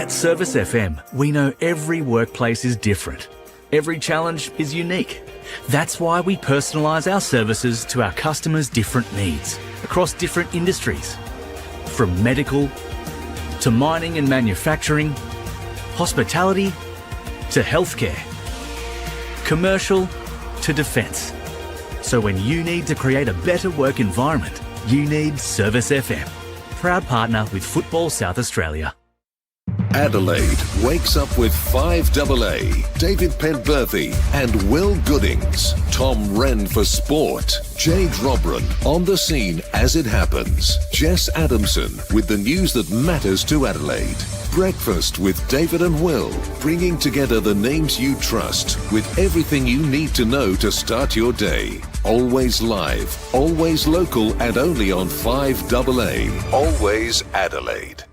At Service FM, we know every workplace is different. Every challenge is unique. That's why we personalise our services to our customers' different needs across different industries. From medical to mining and manufacturing, hospitality to healthcare, commercial to defence. So when you need to create a better work environment, you need Service FM. Proud partner with Football South Australia. Adelaide wakes up with 5AA, David Penberthy and Will Goodings. Tom Wren for sport. Jade Robran on the scene as it happens. Jess Adamson with the news that matters to Adelaide. Breakfast with David and Will, bringing together the names you trust with everything you need to know to start your day. Always live, always local and only on 5AA. Always Adelaide.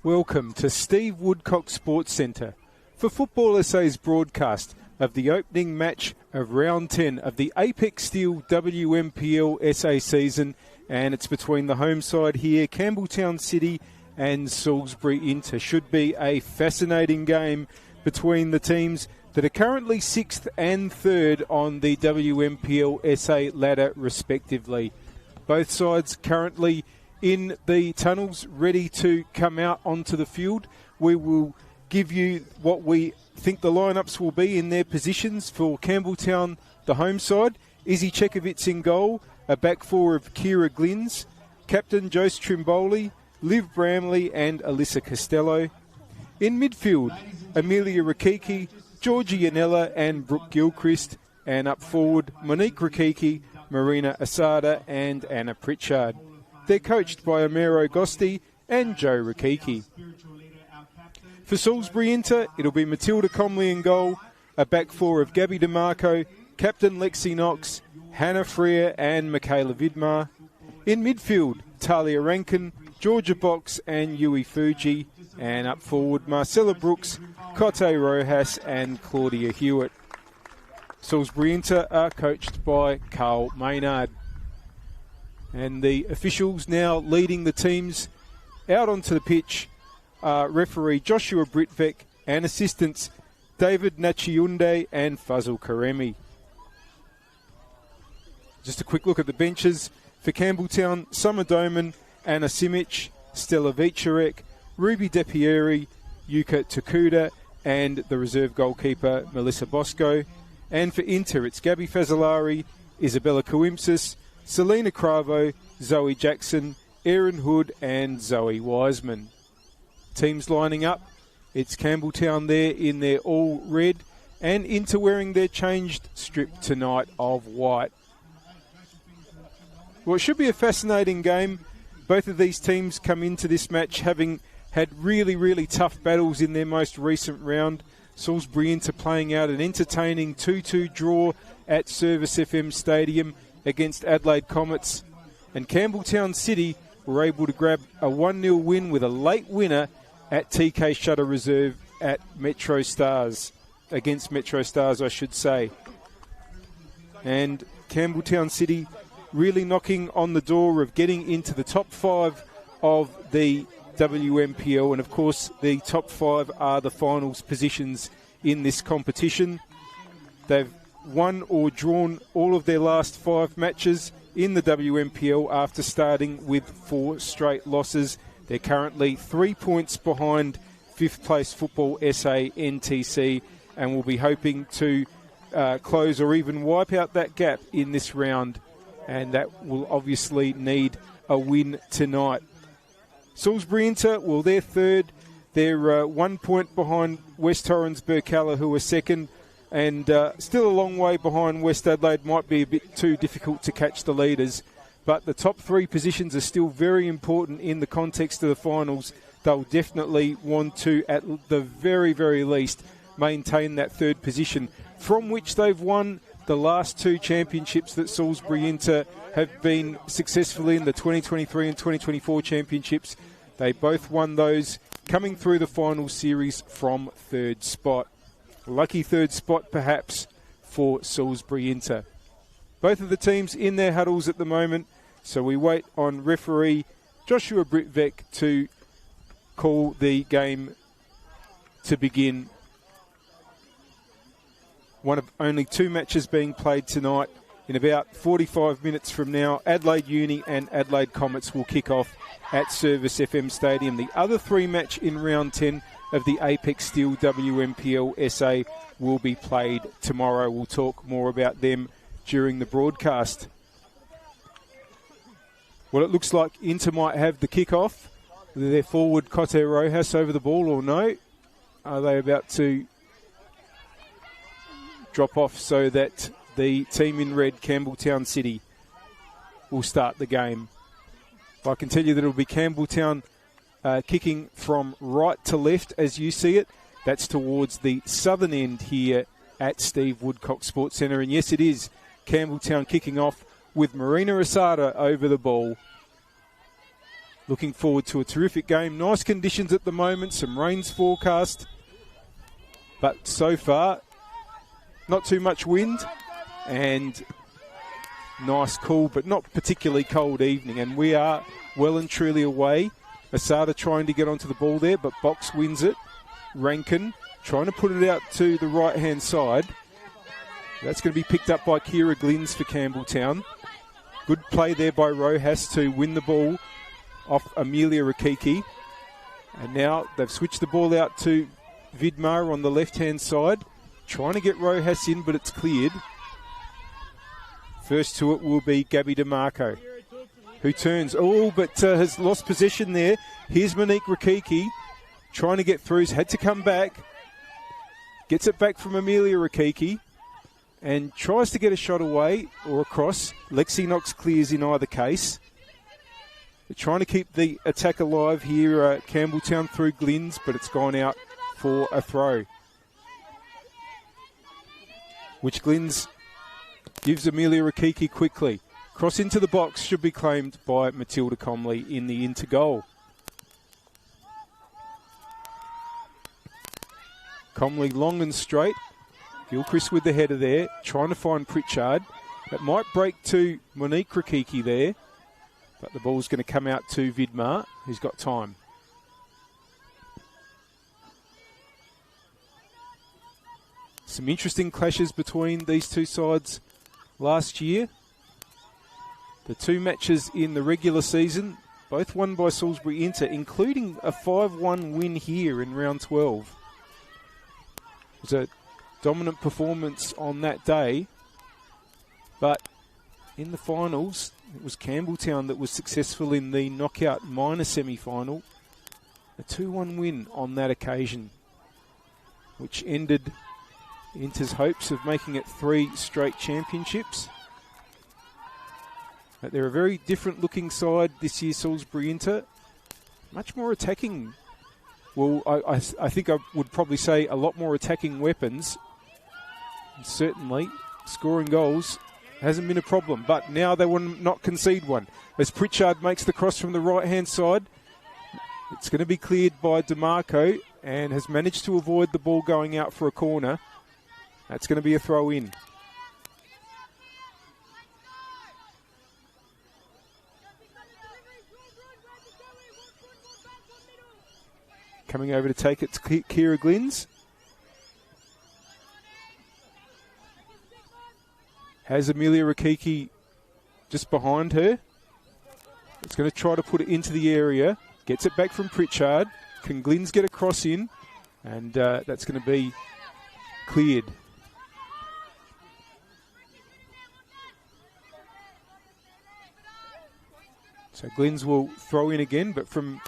Welcome to Steve Woodcock Sports Centre for Football SA's broadcast of the opening match of Round 10 of the Apex Steel WNPLSA season, and it's between the home side here, Campbelltown City and Salisbury Inter. Should be a fascinating game between the teams that are currently 6th and 3rd on the WNPLSA ladder respectively. Both sides currently in the tunnels, ready to come out onto the field. We will give you what we think the lineups will be in their positions. For Campbelltown, the home side, Izzy Chekovitz in goal, a back four of Kira Glynns, captain Jose Trimboli, Liv Bramley and Alyssa Costello. In midfield, Amelia Rakiki, Georgie Yanella and Brooke Gilchrist, and up forward, Monique Rakiki, Marina Asada and Anna Pritchard. They're coached by Amero Gosti and Joe Rakiki. For Salisbury Inter, it'll be Matilda Comley in goal, a back four of Gabby DeMarco, captain Lexi Knox, Hannah Freer and Michaela Vidmar. In midfield, Talia Rankin, Georgia Box and Yui Fuji. And up forward, Marcella Brooks, Cote Rojas and Claudia Hewitt. Salisbury Inter are coached by Carl Maynard. And the officials now leading the teams out onto the pitch are referee Joshua Britvek and assistants David Nachiunde and Fazil Karemi. Just a quick look at the benches. For Campbelltown, Summer Doman, Anna Simic, Stella Vicharek, Ruby Depieri, Yuka Takuda and the reserve goalkeeper Melissa Bosco. And for Inter, it's Gabby Fazzolari, Isabella Coimpsis, Selena Cravo, Zoe Jackson, Erin Hood and Zoe Wiseman. Teams lining up. It's Campbelltown there in their all red and Inter wearing their changed strip tonight of white. Well, it should be a fascinating game. Both of these teams come into this match having had really, really tough battles in their most recent round. Salisbury Inter playing out an entertaining 2-2 draw at Service FM Stadium against Adelaide Comets. And Campbelltown City were able to grab a 1-0 win with a late winner at TK Shutter Reserve at Metro Stars. Against Metro Stars, I should say. And Campbelltown City really knocking on the door of getting into the top 5 of the WMPL. And, of course, the top 5 are the finals positions in this competition. They've won or drawn all of their last 5 matches in the WMPL after starting with 4 straight losses. They're currently 3 points behind 5th place Football SA NTC and will be hoping to close or even wipe out that gap in this round. And that will obviously need a win tonight. Salisbury Inter, well, they're third. They're 1 point behind West Torrens Burkalla, who are second. And still a long way behind West Adelaide. Might be a bit too difficult to catch the leaders. But the top 3 positions are still very important in the context of the finals. They'll definitely want to, at the very, very least, maintain that third position, from which they've won the last 2 championships that Salisbury Inter have been successfully in, the 2023 and 2024 championships. They both won those, coming through the final series from third spot. Lucky third spot, perhaps, for Salisbury Inter. Both of the teams in their huddles at the moment, so we wait on referee Joshua Britvek to call the game to begin. One of only 2 matches being played tonight. In about 45 minutes from now, Adelaide Uni and Adelaide Comets will kick off at Service FM Stadium. The other 3 match in round 10 of the Apex Steel WMPLSA will be played tomorrow. We'll talk more about them during the broadcast. Well, it looks like Inter might have the kick-off. Their forward, Cote Rojas, over the ball or no? Are they about to drop off so that the team in red, Campbelltown City, will start the game? I can tell you that it'll be Campbelltown kicking from right to left as you see it. That's towards the southern end here at Steve Woodcock Sports Centre. And yes, it is Campbelltown kicking off with Marina Asada over the ball. Looking forward to a terrific game. Nice conditions at the moment, some rains forecast. But so far, not too much wind and nice cool but not particularly cold evening. And we are well and truly away. Asada trying to get onto the ball there, but Box wins it. Rankin trying to put it out to the right-hand side. That's going to be picked up by Kira Glynns for Campbelltown. Good play there by Rojas to win the ball off Amelia Rakiki. And now they've switched the ball out to Vidmar on the left-hand side. Trying to get Rojas in, but it's cleared. First to it will be Gabby DeMarco, who turns. Oh, but has lost possession there. Here's Monique Rakiki trying to get through. He's had to come back. Gets it back from Amelia Rakiki and tries to get a shot away or across. Lexi Knox clears in either case. They're trying to keep the attack alive here at Campbelltown through Glynns, but it's gone out for a throw, which Glynns gives Amelia Rakiki quickly. Cross into the box should be claimed by Matilda Comley in the Inter goal. Comley long and straight. Gilchrist with the header there, trying to find Pritchard. That might break to Monique Rakiki there, but the ball's going to come out to Vidmar, who's got time. Some interesting clashes between these two sides last year. The 2 matches in the regular season, both won by Salisbury Inter, including a 5-1 win here in round 12. It was a dominant performance on that day, but in the finals, it was Campbelltown that was successful in the knockout minor semi-final. A 2-1 win on that occasion, which ended Inter's hopes of making it 3 straight championships. But they're a very different looking side this year, Salisbury Inter. Much more attacking. Well, I think I would probably say a lot more attacking weapons. And certainly, scoring goals hasn't been a problem. But now they will not concede one. As Pritchard makes the cross from the right-hand side, it's going to be cleared by DeMarco and has managed to avoid the ball going out for a corner. That's going to be a throw-in. Coming over to take it's Kira Glynns. Has Amelia Rakiki just behind her. It's going to try to put it into the area. Gets it back from Pritchard. Can Glynns get a cross in? And that's going to be cleared. So Glynns will throw in again, but from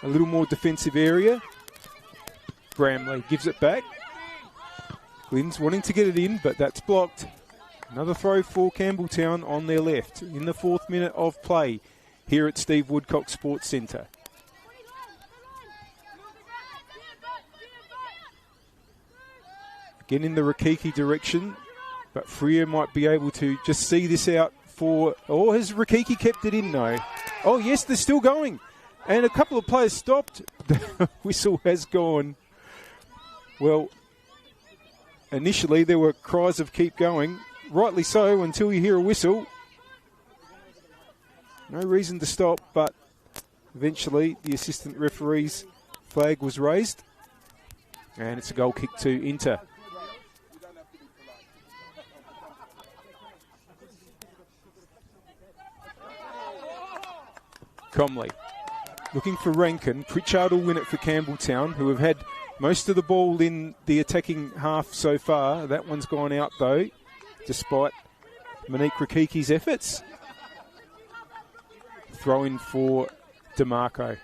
a little more defensive area. Bramley gives it back. Glynns wanting to get it in, but that's blocked. Another throw for Campbelltown on their left in the 4th minute of play here at Steve Woodcock Sports Centre. Again in the Rakiki direction, but Freo might be able to just see this out for... Oh, has Rakiki kept it in? No. Oh, yes, they're still going. And a couple of players stopped. The whistle has gone. Well, initially there were cries of keep going. Rightly so, until you hear a whistle. No reason to stop, but eventually the assistant referee's flag was raised. And it's a goal kick to Inter. Comley. Looking for Rankin. Pritchard will win it for Campbelltown, who have had most of the ball in the attacking half so far. That one's gone out, though, despite Monique Rakiki's efforts. Throw in for DeMarco.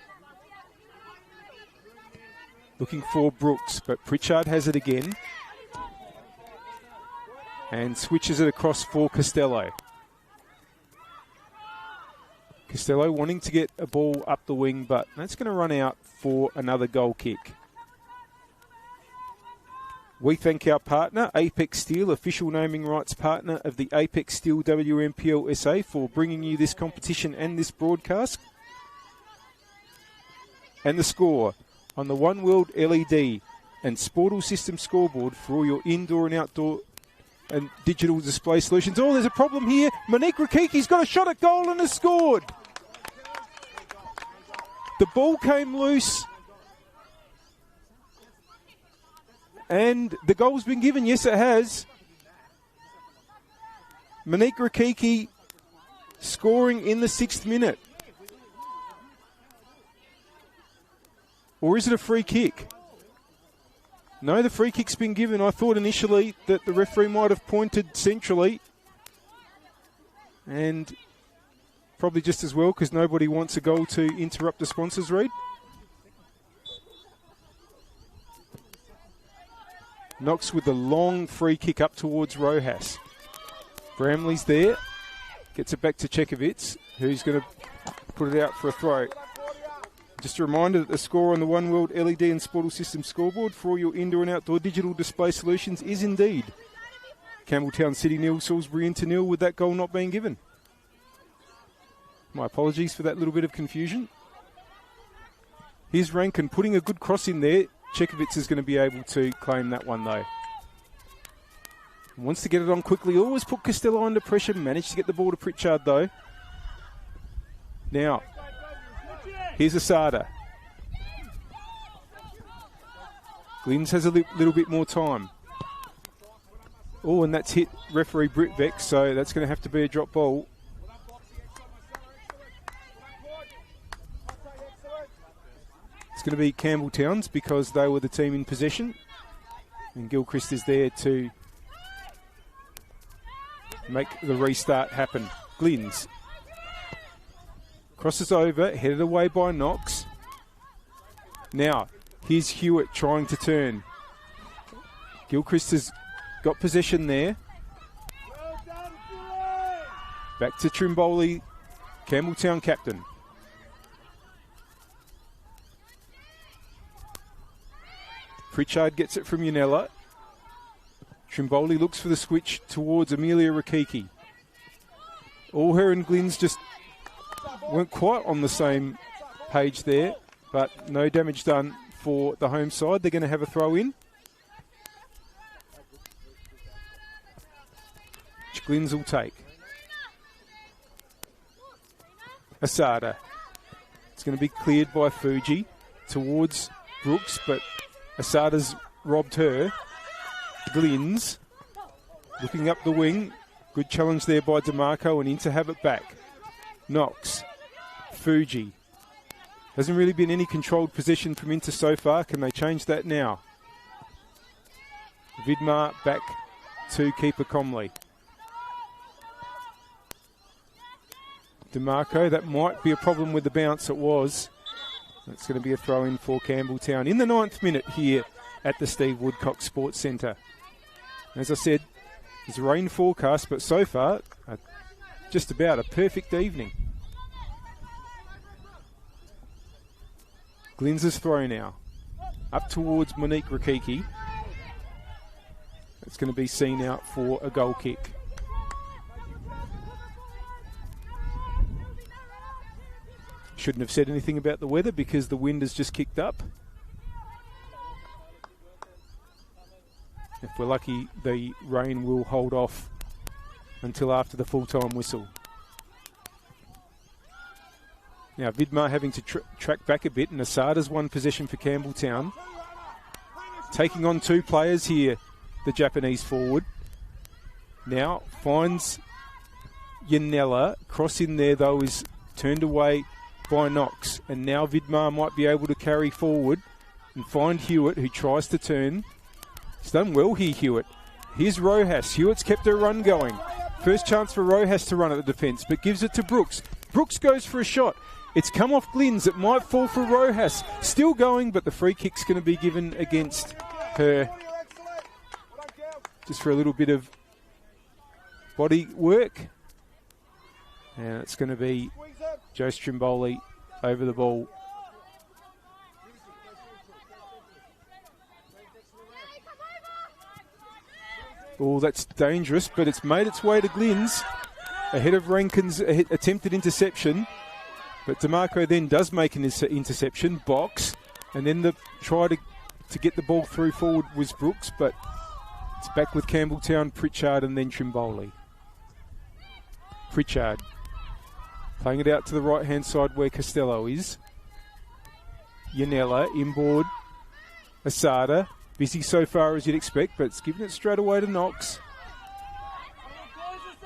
Looking for Brooks, but Pritchard has it again. And switches it across for Costello. Costello wanting to get a ball up the wing, but that's going to run out for another goal kick. We thank our partner, Apex Steel, official naming rights partner of the Apex Steel NPLSA, for bringing you this competition and this broadcast. And the score on the One World LED and Sportal System scoreboard for all your indoor and outdoor and digital display solutions. Oh, there's a problem here. Monique Rakiki's got a shot at goal and has scored. The ball came loose. And the goal's been given. Yes, it has. Monique Rakiki scoring in the 6th minute. Or is it a free kick? No, the free kick's been given. I thought initially that the referee might have pointed centrally. And probably just as well, because nobody wants a goal to interrupt the sponsors read. Knox with a long free kick up towards Rojas. Bramley's there. Gets it back to Chekovitz, who's going to put it out for a throw. Just a reminder that the score on the One World LED and Sportal System scoreboard for all your indoor and outdoor digital display solutions is indeed Campbelltown City 0, Salisbury Inter 0, with that goal not being given. My apologies for that little bit of confusion. Here's Rankin putting a good cross in there. Chekovitz is going to be able to claim that one, though. Wants to get it on quickly. Always put Costello under pressure. Managed to get the ball to Pritchard, though. Now, here's Asada. Glynns has a little bit more time. Oh, and that's hit referee Britbeck, so that's going to have to be a drop ball. It's going to be Campbelltown's because they were the team in possession. And Gilchrist is there to make the restart happen. Glynns crosses over, headed away by Knox. Now, here's Hewitt trying to turn. Gilchrist has got possession there. Back to Trimboli, Campbelltown captain. Pritchard gets it from Yanella. Trimboli looks for the switch towards Amelia Rakiki. All her and Glyn's just weren't quite on the same page there, but no damage done for the home side. They're going to have a throw in. Which Glyn's will take. Asada. It's going to be cleared by Fuji towards Brooks, but Asada's robbed her. Glyn's looking up the wing. Good challenge there by DeMarco, and in to have it back. Knox. Fuji. Hasn't really been any controlled possession from Inter so far. Can they change that now? Vidmar back to keeper Comley. DeMarco, that might be a problem with the bounce. It was. That's going to be a throw-in for Campbelltown in the 9th minute here at the Steve Woodcock Sports Centre. As I said, there's a rain forecast, but so far, just about a perfect evening. Glyn's throw now. Up towards Monique Rakiki. It's going to be seen out for a goal kick. Shouldn't have said anything about the weather because the wind has just kicked up. If we're lucky, the rain will hold off until after the full-time whistle. Now Vidmar having to track back a bit, and Asada's won possession for Campbelltown. Taking on 2 players here, the Japanese forward. Now finds Yanella. Cross in there though is turned away by Knox, and now Vidmar might be able to carry forward and find Hewitt, who tries to turn. He's done well here, Hewitt. Here's Rojas. Hewitt's kept her run going. First chance for Rojas to run at the defence, but gives it to Brooks. Brooks goes for a shot. It's come off Glyn's. It might fall for Rojas. Still going, but the free kick's going to be given against her. Just for a little bit of body work. And it's going to be Joe Strimboli over the ball. Oh, that's dangerous, but it's made its way to Glyn's ahead of Rankin's attempted interception. But DeMarco then does make an interception, box, and then the try to get the ball through forward was Brooks, but it's back with Campbelltown, Pritchard, and then Trimboli. Pritchard playing it out to the right-hand side where Costello is. Yanella inboard. Asada, busy so far as you'd expect, but it's given it straight away to Knox.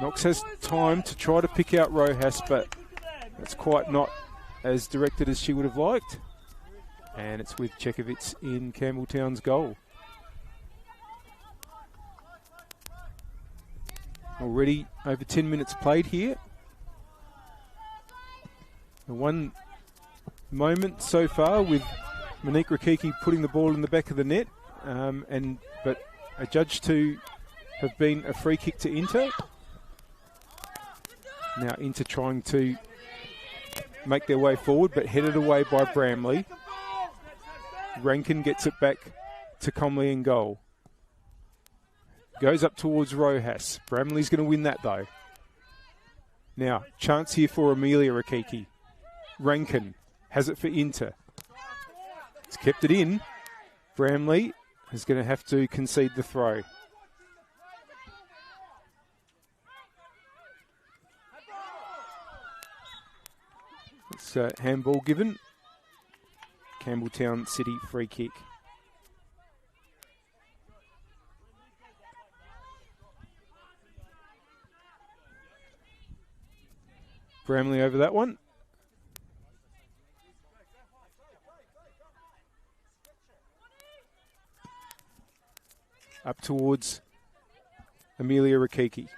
Knox has time to try to pick out Rojas, but that's quite not as directed as she would have liked. And it's with Chekovitz in Campbelltown's goal. Already over 10 minutes played here. And one moment so far with Monique Rakiki putting the ball in the back of the net, but adjudged to have been a free kick to Inter. Now Inter trying to make their way forward, but headed away by Bramley. Rankin gets it back to Comley in goal. Goes up towards Rojas. Bramley's going to win that though. Now, chance here for Amelia Rakiki. Rankin has it for Inter. It's kept it in. Bramley is going to have to concede the throw. It's a handball given. Campbelltown City free kick. Bramley over that one. Up towards Amelia Rakiki.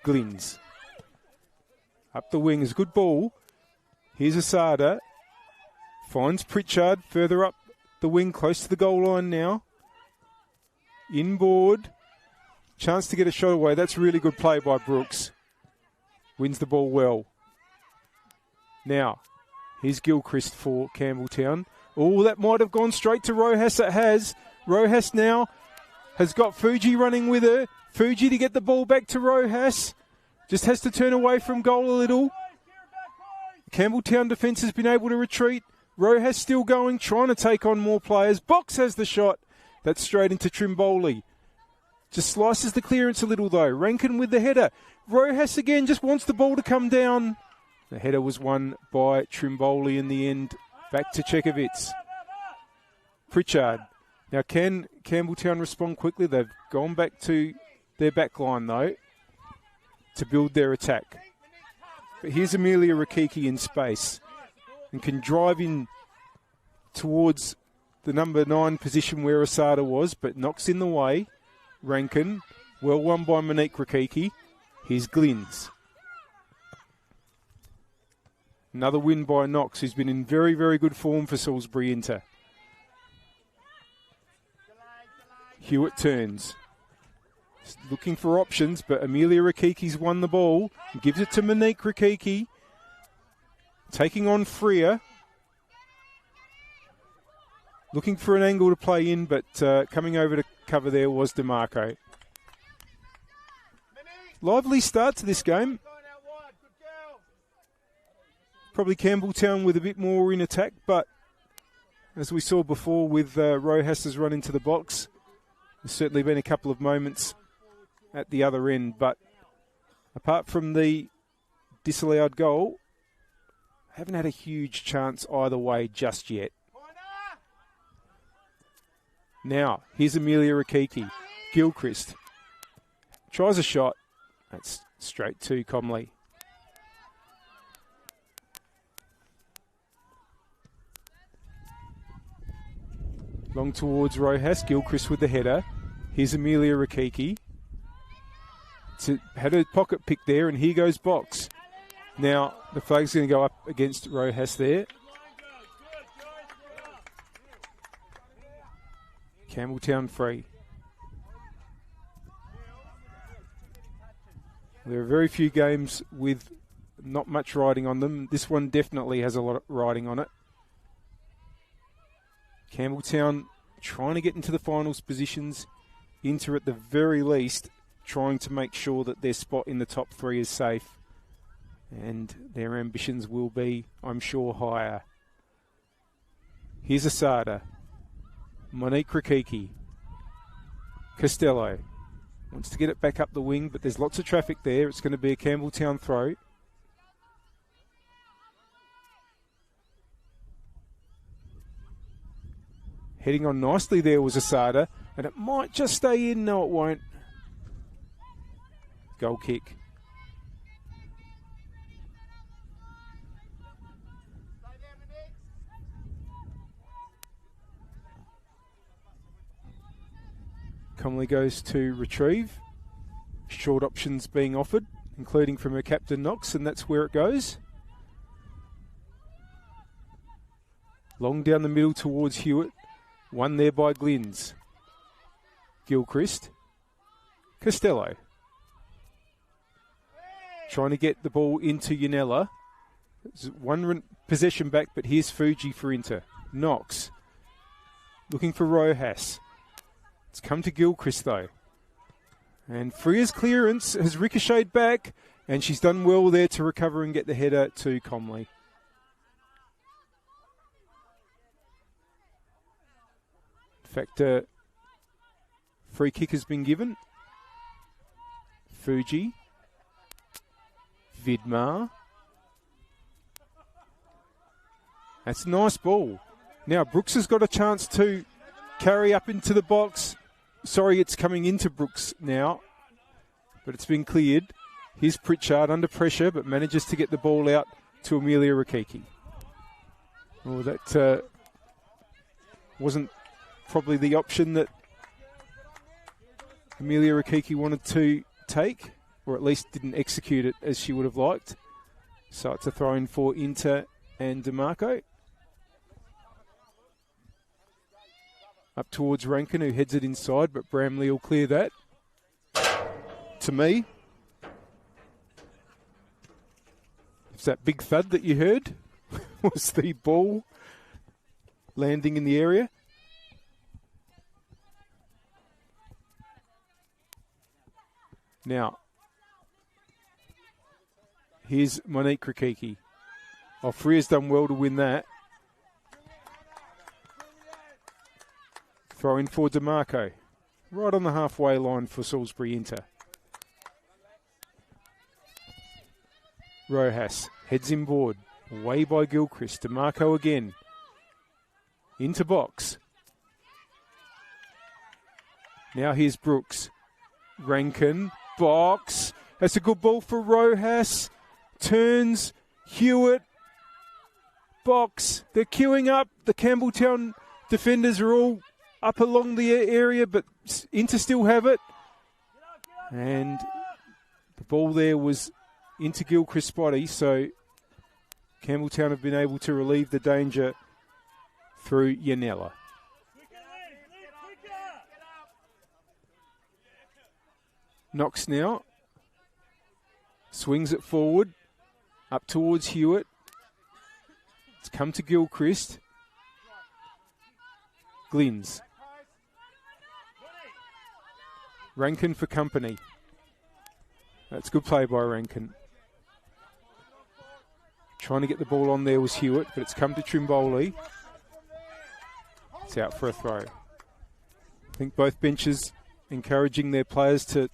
Glyn's. Up the wing is a good ball. Here's Asada. Finds Pritchard further up the wing, close to the goal line now. Inboard. Chance to get a shot away. That's really good play by Brooks. Wins the ball well. Now, here's Gilchrist for Campbelltown. Oh, that might have gone straight to Rojas. It has. Rojas now has got Fuji running with her. Fuji to get the ball back to Rojas. Just has to turn away from goal a little. Campbelltown defence has been able to retreat. Rojas still going, trying to take on more players. Box has the shot. That's straight into Trimboli. Just slices the clearance a little though. Rankin with the header. Rojas again just wants the ball to come down. The header was won by Trimboli in the end. Back to Chekovitz. Pritchard. Now can Campbelltown respond quickly? They've gone back to their back line though to build their attack. But here's Amelia Rakiki in space and can drive in towards the number 9 position where Asada was, but knocks in the way. Rankin, well won by Monique Rakiki. Here's Glynns. Another win by Knox, who's been in very, very good form for Salisbury Inter. Hewitt turns. Looking for options, but Amelia Rakiki's won the ball. Gives it to Monique Rakiki. Taking on Freer. Looking for an angle to play in, but coming over to cover there was DeMarco. Lively start to this game. Probably Campbelltown with a bit more in attack, but as we saw before with Rojas' run into the box, there's certainly been a couple of moments at the other end, but apart from the disallowed goal, haven't had a huge chance either way just yet. Now, here's Amelia Rakiki. Gilchrist tries a shot. That's straight to Comley. Long towards Rojas. Gilchrist with the header. Here's Amelia Rakiki. Had a pocket pick there, and here goes Box. Now, the flag's going to go up against Rojas there. Campbelltown free. There are very few games with not much riding on them. This one definitely has a lot of riding on it. Campbelltown trying to get into the finals positions. Inter at the very least trying to make sure that their spot in the top 3 is safe. And their ambitions will be, I'm sure, higher. Here's Asada. Monique Rakiki. Costello. Wants to get it back up the wing, but there's lots of traffic there. It's going to be a Campbelltown throw. Heading on nicely there was Asada, and it might just stay in. No, it won't. Goal kick. Comley goes to retrieve. Short options being offered, including from her captain Knox, and that's where it goes. Long down the middle towards Hewitt. Won there by Glynns. Gilchrist. Costello. Trying to get the ball into Yanella. There's one possession back, but here's Fuji for Inter. Knox. Looking for Rojas. It's come to Gilchrist though. And Freer's clearance has ricocheted back, and she's done well there to recover and get the header to Comley. In fact, free kick has been given. Fuji. Vidmar. That's a nice ball. Now Brooks has got a chance to carry up into the box. Sorry, it's coming into Brooks now, but it's been cleared. Here's Pritchard under pressure, but manages to get the ball out to Amelia Rakiki. Oh, that wasn't probably the option that Amelia Rakiki wanted to take, or at least didn't execute it as she would have liked. So it's a throw-in for Inter and DeMarco. Up towards Rankin, who heads it inside, but Bramley will clear that. To me. It's that big thud that you heard was the ball landing in the area. Now, here's Monique Rikiki. Freer's done well to win that. Throw in for DeMarco. Right on the halfway line for Salisbury Inter. Rojas heads inboard. Away by Gilchrist. DeMarco again. Into box. Now here's Brooks. Rankin. Box. That's a good ball for Rojas. Turns. Hewitt. Box. They're queuing up. The Campbelltown defenders are all up along the area, but Inter still have it. And the ball there was into Gilchrist's body, so Campbelltown have been able to relieve the danger through Yanella. Knox now. Swings it forward. Up towards Hewitt. It's come to Gilchrist. Glynns. Rankin for company. That's good play by Rankin. Trying to get the ball on there was Hewitt, but it's come to Trimboli. It's out for a throw. I think both benches encouraging their players to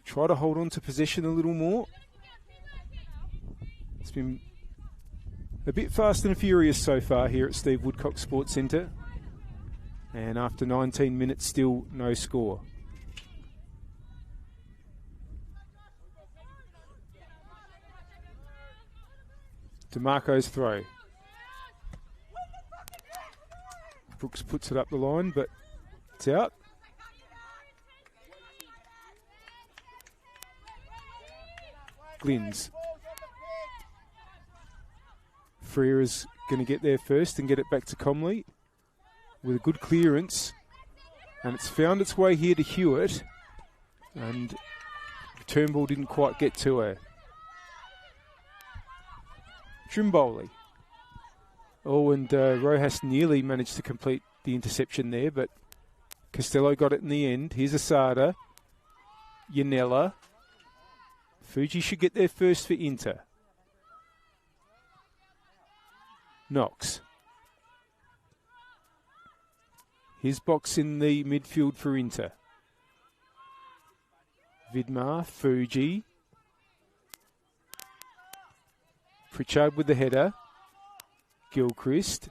try to hold on to possession a little more. It's been a bit fast and furious so far here at Steve Woodcock Sports Centre. And after 19 minutes, still no score. DeMarco's throw. Brooks puts it up the line, but it's out. Glynns. Freer is going to get there first and get it back to Comley with a good clearance. And it's found its way here to Hewitt. And the return ball didn't quite get to her. Trimboli. Oh, and Rojas nearly managed to complete the interception there, but Costello got it in the end. Here's Asada. Yanella. Fuji should get there first for Inter. Knox. His box in the midfield for Inter. Vidmar, Fuji. Pritchard with the header. Gilchrist.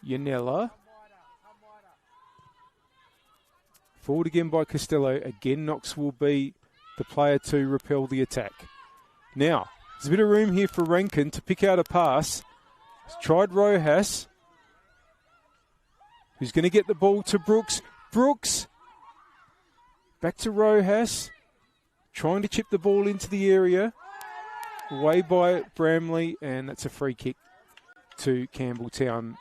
Yanella. Forward again by Costello. Again, Knox will be the player to repel the attack. Now, there's a bit of room here for Rankin to pick out a pass. He's tried Rojas, who's going to get the ball to Brooks. Brooks, back to Rojas, trying to chip the ball into the area. Away by Bramley, and that's a free kick to Campbelltown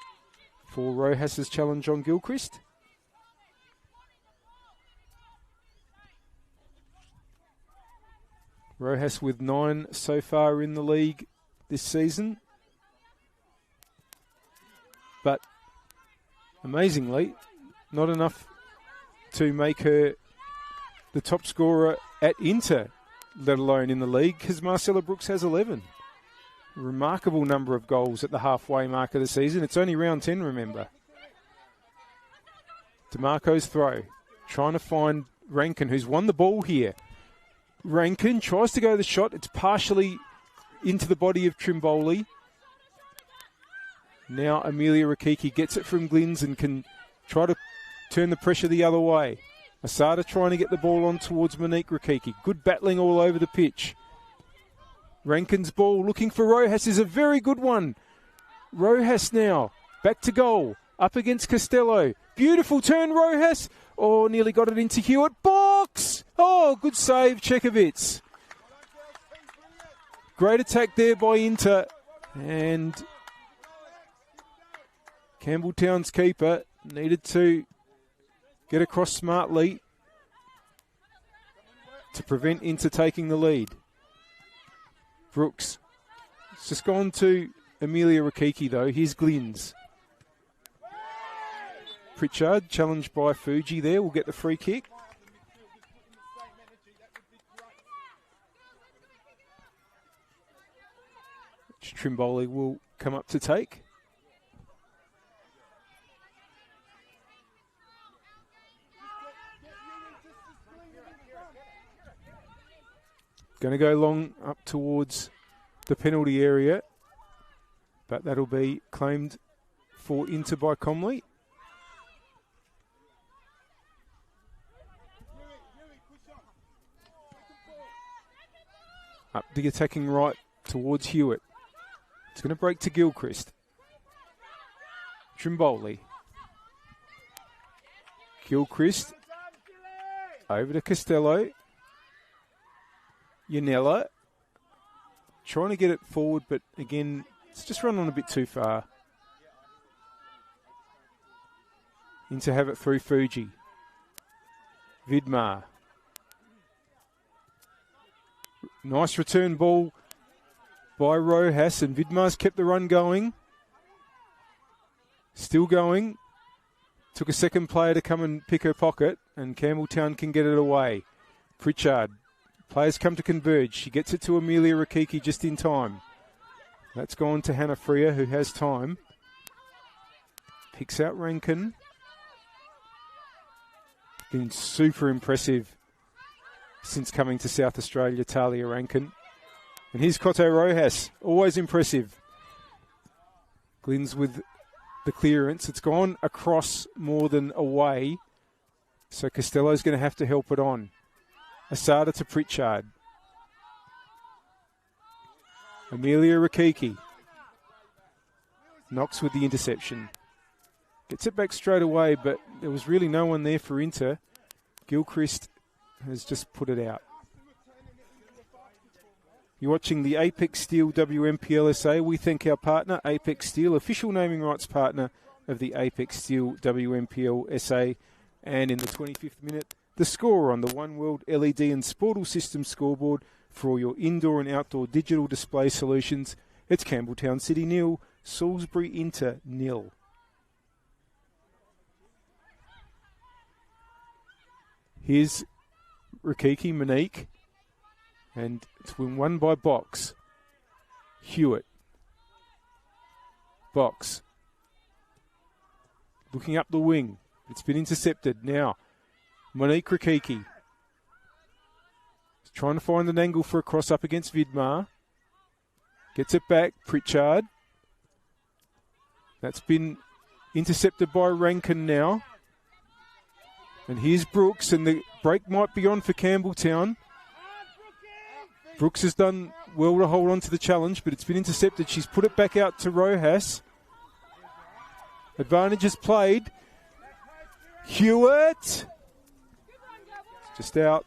for Rojas's challenge on Gilchrist. Rojas with 9 so far in the league this season. But amazingly, not enough to make her the top scorer at Inter, let alone in the league, because Marcella Brooks has 11. A remarkable number of goals at the halfway mark of the season. It's only round 10, remember. DeMarco's throw. Trying to find Rankin, who's won the ball here. Rankin tries to go the shot. It's partially into the body of Trimboli. Now Amelia Rikiki gets it from Glynns and can try to turn the pressure the other way. Asada trying to get the ball on towards Monique Rikiki. Good battling all over the pitch. Rankin's ball looking for Rojas is a very good one. Rojas now back to goal. Up against Costello. Beautiful turn, Rojas. Oh, nearly got it into Hewitt. Box! Oh, good save, Chekovitz. Great attack there by Inter. And Campbelltown's keeper needed to get across smartly to prevent Inter taking the lead. Brooks. It's just gone to Amelia Rakiki, though. Here's Glynns. Pritchard, challenged by Fuji there, will get the free kick. Trimboli will come up to take. Going to go long up towards the penalty area, but that'll be claimed for Inter by Comley. Up the attacking right towards Hewitt. It's going to break to Gilchrist. Trimboli. Gilchrist. Over to Costello. Yanella. Trying to get it forward, but again, it's just run on a bit too far. In to have it through Fuji. Vidmar. Nice return ball by Rojas, and Vidmar's kept the run going. Still going. Took a second player to come and pick her pocket, and Campbelltown can get it away. Pritchard. Players come to converge. She gets it to Amelia Rakiki just in time. That's gone to Hannah Freer, who has time. Picks out Rankin. Been super impressive since coming to South Australia, Talia Rankin. And here's Cotto Rojas, always impressive. Glynns with the clearance. It's gone across more than away. So Costello's going to have to help it on. Asada to Pritchard. Amelia Rakiki. Knox with the interception. Gets it back straight away, but there was really no one there for Inter. Gilchrist has just put it out. You're watching the Apex Steel WMPLSA. We thank our partner, Apex Steel, official naming rights partner of the Apex Steel WMPLSA. And in the 25th minute, the score on the One World LED and Sportal System scoreboard for all your indoor and outdoor digital display solutions. It's Campbelltown City 0, Salisbury Inter 0. Here's Rakiki, Monique. And it's been won by Box. Hewitt. Box. Looking up the wing. It's been intercepted now. Monique Rakiki. Trying to find an angle for a cross up against Vidmar. Gets it back. Pritchard. That's been intercepted by Rankin now. And here's Brooks, and the break might be on for Campbelltown. Brooks has done well to hold on to the challenge, but it's been intercepted. She's put it back out to Rojas. Advantage is played. Hewitt. Just out.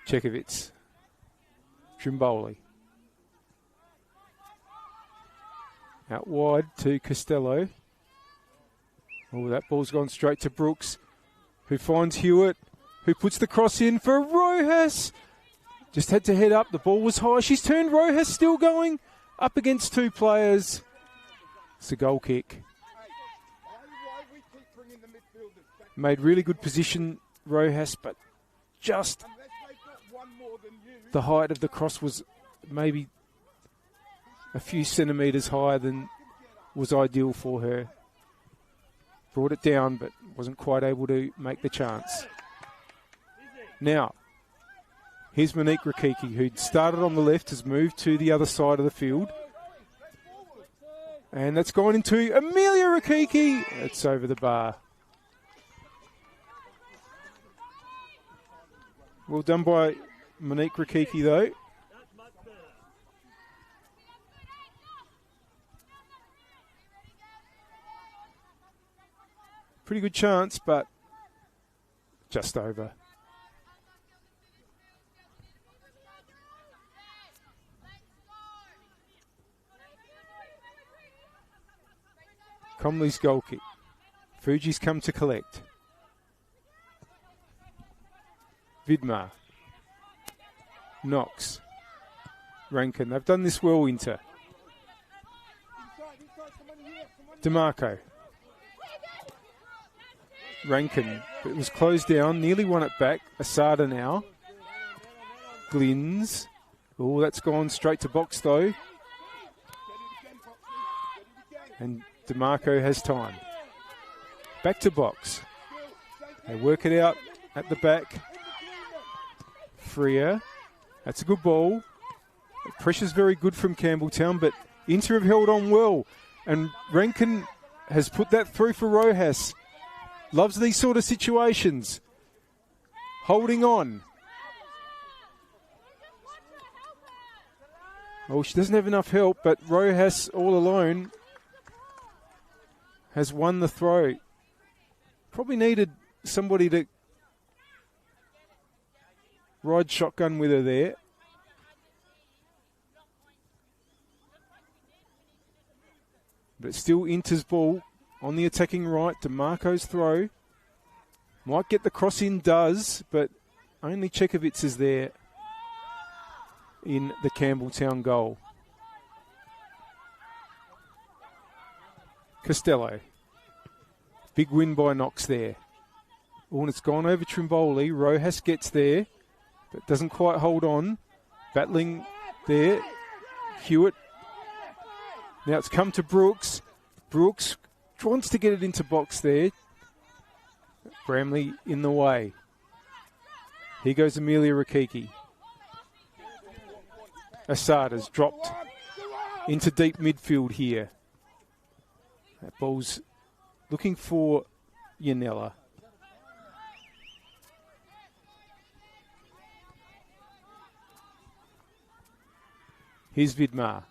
Chekovitz. Trimboli. Out wide to Costello. Oh, that ball's gone straight to Brooks, who finds Hewitt, who puts the cross in for Rojas. Just had to head up. The ball was high. She's turned. Rojas still going up against two players. It's a goal kick. Made really good position, Rojas, but just the height of the cross was maybe a few centimetres higher than was ideal for her. Brought it down, but wasn't quite able to make the chance. Now, here's Monique Rakiki, who'd started on the left, has moved to the other side of the field. And that's gone into Amelia Rakiki. It's over the bar. Well done by Monique Rakiki, though. Pretty good chance, but just over. Comley's goal kick. Fuji's come to collect. Vidmar. Knox. Rankin. They've done this well, Inter. DeMarco. Rankin. It was closed down. Nearly won it back. Asada now. Glynns. Oh, that's gone straight to box though. And DeMarco has time. Back to box. They work it out at the back. Freer. That's a good ball. The pressure's very good from Campbelltown, but Inter have held on well. And Rankin has put that through for Rojas. Loves these sort of situations. Holding on. Oh, she doesn't have enough help, but Rojas all alone has won the throw. Probably needed somebody to ride shotgun with her there. But it's still Inter's ball on the attacking right. DeMarco's throw. Might get the cross in, does, but only Chekovitz is there in the Campbelltown goal. Costello. Big win by Knox there. Oh, and it's gone over Trimboli. Rojas gets there, but doesn't quite hold on. Battling there. Hewitt. Now it's come to Brooks. Brooks wants to get it into box there. Bramley in the way. Here goes Amelia Rakiki. Asada's dropped into deep midfield here. That ball's looking for Yanella. Here's Vidmar.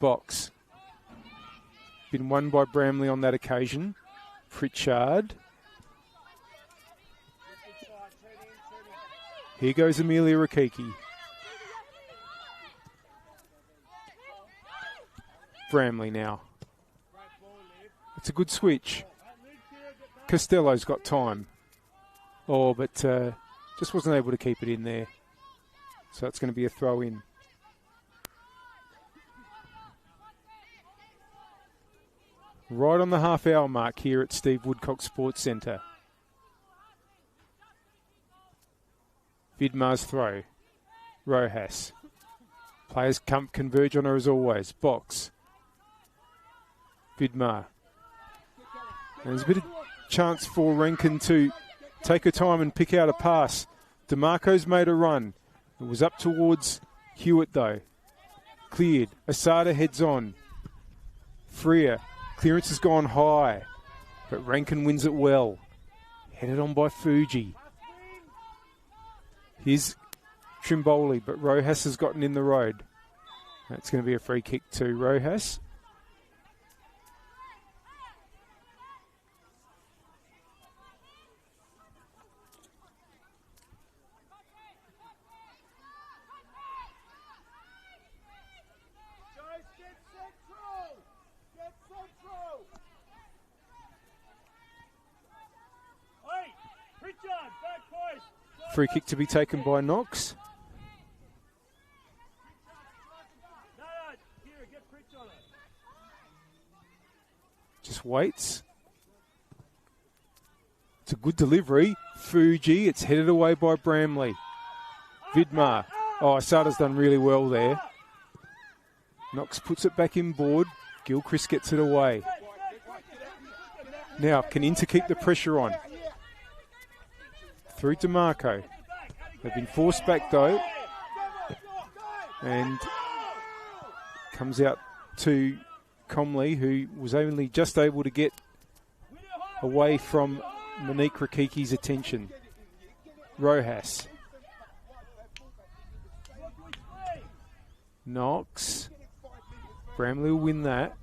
Box. Been won by Bramley on that occasion. Pritchard. Here goes Amelia Rakiki. Bramley now. It's a good switch. Costello's got time. Oh, but just wasn't able to keep it in there. So it's going to be a throw in. Right on the half-hour mark here at Steve Woodcock Sports Centre. Vidmar's throw. Rojas. Players converge on her as always. Box. Vidmar. And there's a bit of chance for Rankin to take her time and pick out a pass. DeMarco's made a run. It was up towards Hewitt though. Cleared. Asada heads on. Freer. Clearance has gone high, but Rankin wins it well. Headed on by Fuji. Here's Trimboli, but Rojas has gotten in the road. That's going to be a free kick to Rojas. Free kick to be taken by Knox. Just waits. It's a good delivery. Fuji, it's headed away by Bramley. Vidmar. Oh, Asada's done really well there. Knox puts it back in board. Gilchrist gets it away. Now, can Inter keep the pressure on? Through DeMarco. They've been forced back though. And comes out to Comley, who was only just able to get away from Monique Rakiki's attention. Rojas. Knox. Bramley will win that.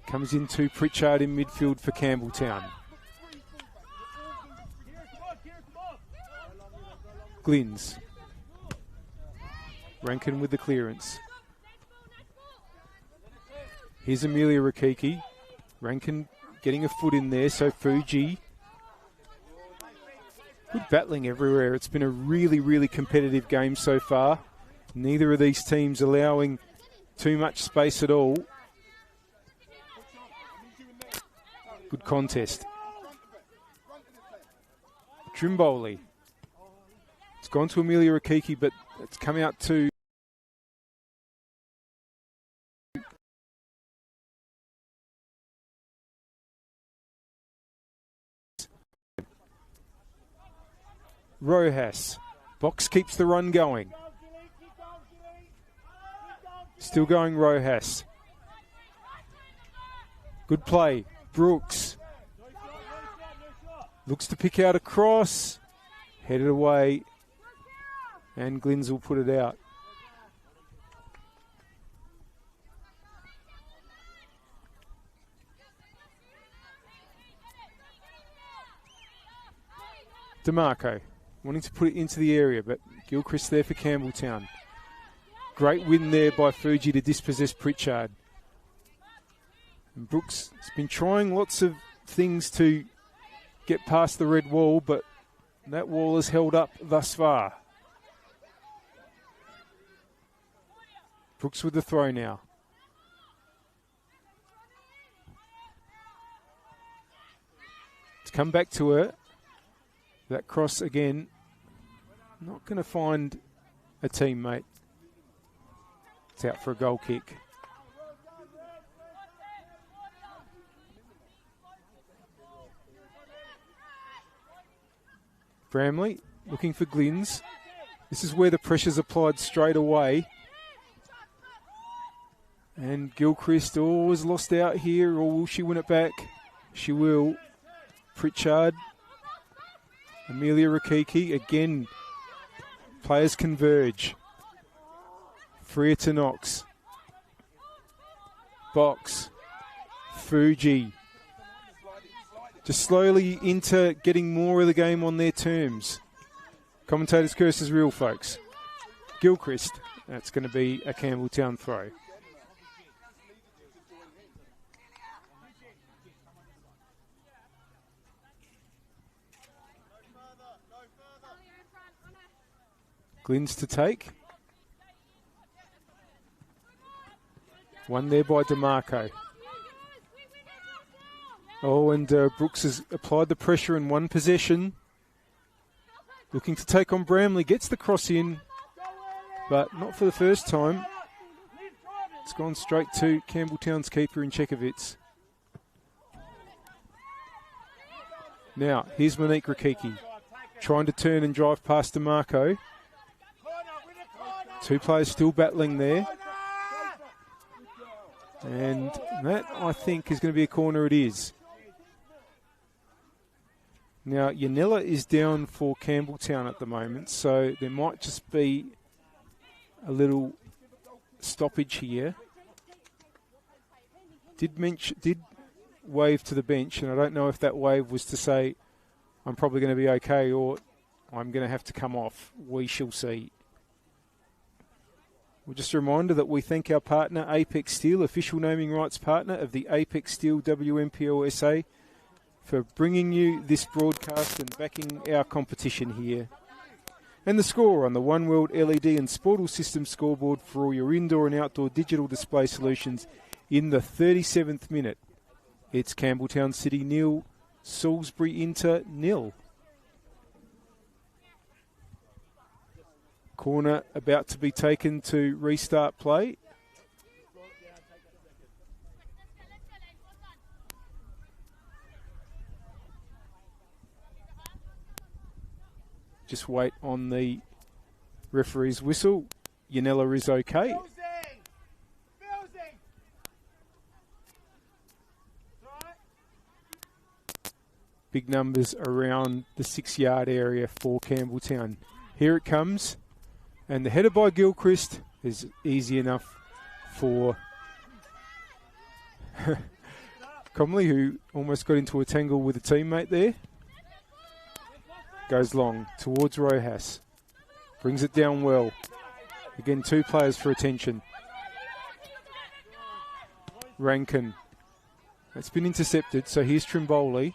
Comes into Pritchard in midfield for Campbelltown. Glynns. Rankin with the clearance. Here's Amelia Rakiki. Rankin getting a foot in there, so Fuji. Good battling everywhere. It's been a really, really competitive game so far. Neither of these teams allowing too much space at all. Good contest. Trimboli. It's gone to Amelia Rakiki, but it's come out to Rojas. Box keeps the run going. Still going Rojas. Good play. Brooks. Looks to pick out a cross. Headed away. And Glynns will put it out. DeMarco wanting to put it into the area, but Gilchrist there for Campbelltown. Great win there by Fuji to dispossess Pritchard. And Brooks has been trying lots of things to get past the red wall, but that wall has held up thus far. Brooks with the throw now. It's come back to her. That cross again, not going to find a teammate. It's out for a goal kick. Bramley looking for Glynns. This is where the pressure's applied straight away. And Gilchrist was lost out here, or will she win it back? She will. Pritchard. Amelia Rakiki, again, players converge. Freer to Knox. Box. Fuji. Just slowly into getting more of the game on their terms. Commentator's curse is real, folks. Gilchrist, that's going to be a Campbelltown throw. Glynns to take. One there by DeMarco. Oh, and Brooks has applied the pressure in one possession. Looking to take on Bramley. Gets the cross in, but not for the first time. It's gone straight to Campbelltown's keeper in Chekovitz. Now, here's Monique Rakiki. Trying to turn and drive past DeMarco. Two players still battling there. And that, I think, is going to be a corner. It is. Now, Yanella is down for Campbelltown at the moment, so there might just be a little stoppage here. Did wave to the bench, and I don't know if that wave was to say, I'm probably going to be okay, or I'm going to have to come off. We shall see. Well, just a reminder that we thank our partner, Apex Steel, official naming rights partner of the Apex Steel WNPLSA, for bringing you this broadcast and backing our competition here. And the score on the One World LED and Sportal System scoreboard for all your indoor and outdoor digital display solutions in the 37th minute. It's Campbelltown City 0, Salisbury Inter 0. Corner about to be taken to restart play. Just wait on the referee's whistle. Yanella is okay. Big numbers around the 6-yard area for Campbelltown. Here it comes. And the header by Gilchrist is easy enough for Comley, who almost got into a tangle with a teammate there. Goes long towards Rojas. Brings it down well. Again, 2 players for attention. Rankin. That's been intercepted, so here's Trimboli.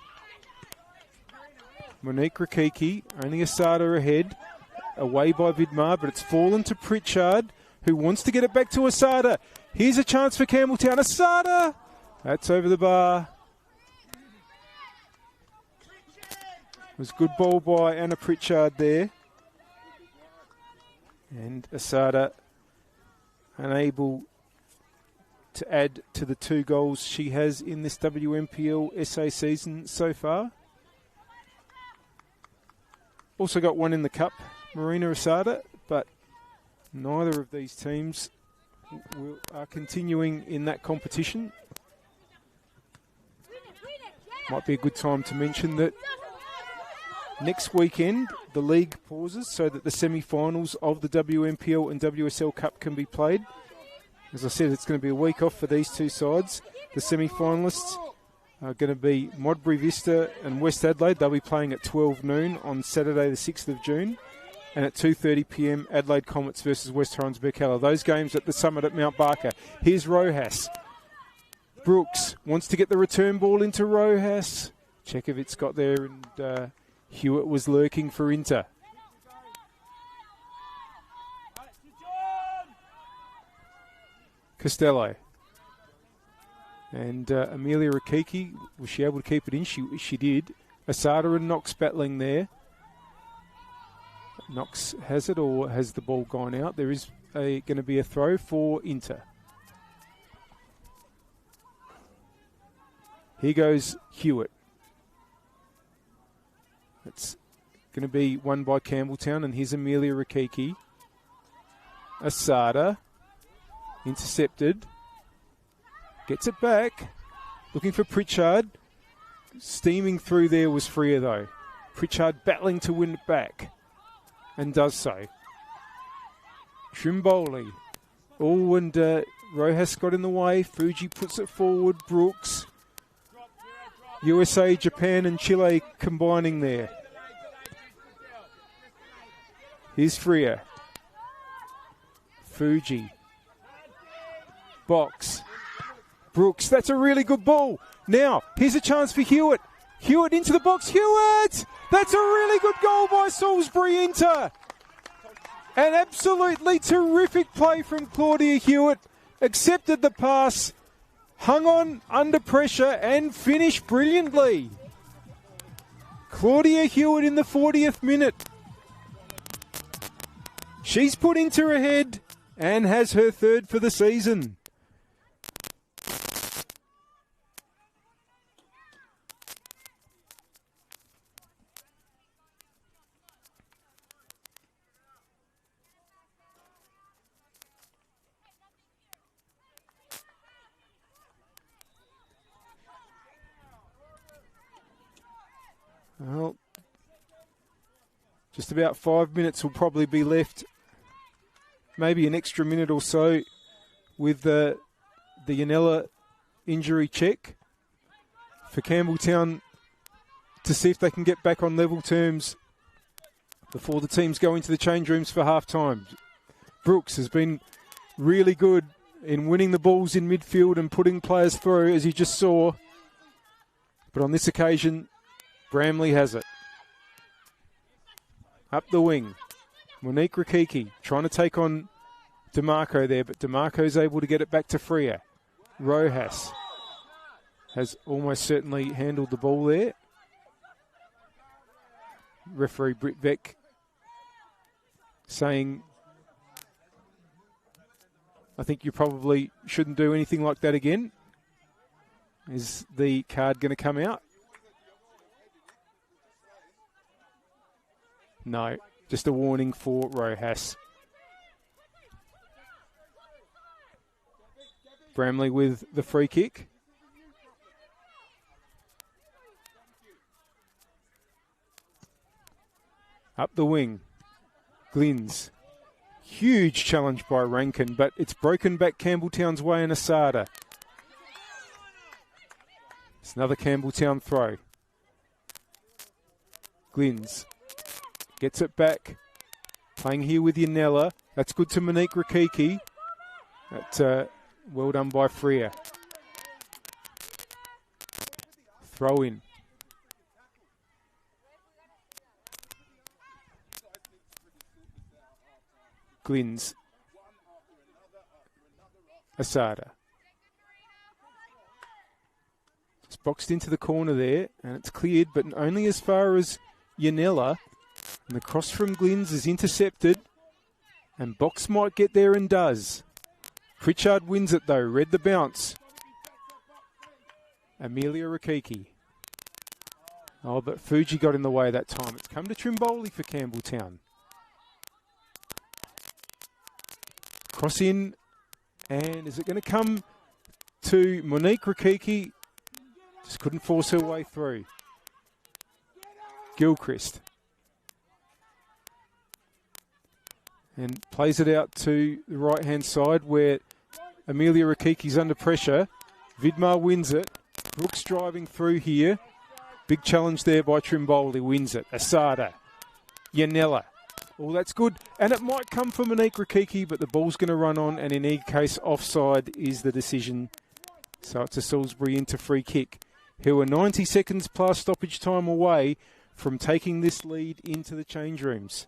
Monique Rakiki, only Asada ahead. Away by Vidmar, but it's fallen to Pritchard, who wants to get it back to Asada. Here's a chance for Campbelltown. Asada! That's over the bar. It was good ball by Anna Pritchard there. And Asada unable to add to the 2 goals she has in this WMPLSA season so far. Also got 1 in the cup, Marina Asada, but neither of these teams are continuing in that competition. Might be a good time to mention that next weekend the league pauses so that the semi-finals of the WMPL and WSL Cup can be played. As I said, it's going to be a week off for these 2 sides. The semi-finalists are going to be Modbury Vista and West Adelaide. They'll be playing at 12 noon on Saturday the 6th of June. And at 2:30 p.m, Adelaide Comets versus West Torrens Berkella. Those games at the Summit at Mount Barker. Here's Rojas. Brooks wants to get the return ball into Rojas. Chekovitz got there and Hewitt was lurking for Inter. Costello. And Amelia Rakiki, was she able to keep it in? She did. Asada and Knox battling there. Knox has it, or has the ball gone out? There is going to be a throw for Inter. Here goes Hewitt. It's going to be won by Campbelltown, and here's Amelia Rakiki. Asada. Intercepted. Gets it back. Looking for Pritchard. Steaming through there was Freer, though. Pritchard battling to win it back. And does so. Trimboli. Oh, and Rojas got in the way. Fuji puts it forward. Brooks. USA, Japan and Chile combining there. Here's Freer. Fuji. Box. Brooks, that's a really good ball. Now, here's a chance for Hewitt. Hewitt into the box. Hewitt! That's a really good goal by Salisbury Inter. An absolutely terrific play from Claudia Hewitt. Accepted the pass, hung on under pressure and finished brilliantly. Claudia Hewitt in the 40th minute. She's put Inter ahead and has her 3rd for the season. Well, just about 5 minutes will probably be left. Maybe an extra minute or so with the Yanella injury check for Campbelltown to see if they can get back on level terms before the teams go into the change rooms for half-time. Brooks has been really good in winning the balls in midfield and putting players through, as you just saw. But on this occasion, Bramley has it. Up the wing. Monique Rakiki trying to take on DeMarco there, but DeMarco's able to get it back to Freer. Rojas has almost certainly handled the ball there. Referee Britt Beck saying, I think you probably shouldn't do anything like that again. Is the card going to come out? No, just a warning for Rojas. Bramley with the free kick. Up the wing. Glynns. Huge challenge by Rankin, but it's broken back Campbelltown's way in Asada. It's another Campbelltown throw. Glynns gets it back. Playing here with Yanella. That's good to Monique Rakiki. That, well done by Freer. Throw in. Glynns. Asada. It's boxed into the corner there, and it's cleared, but only as far as Yanella. And the cross from Glynns is intercepted, and Box might get there and does. Pritchard wins it though, read the bounce. Amelia Rakiki. Oh, but Fuji got in the way that time. It's come to Trimboli for Campbelltown. Cross in, and is it going to come to Monique Rakiki? Just couldn't force her way through. Gilchrist. And plays it out to the right-hand side where Amelia Rakiki's under pressure. Vidmar wins it. Brooks driving through here. Big challenge there by Trimboli. Wins it. Asada. Yanella. Oh, that's good. And it might come for Monique Rakiki, but the ball's going to run on, and in any case, offside is the decision. So it's a Salisbury into free kick, who are 90 seconds plus stoppage time away from taking this lead into the change rooms.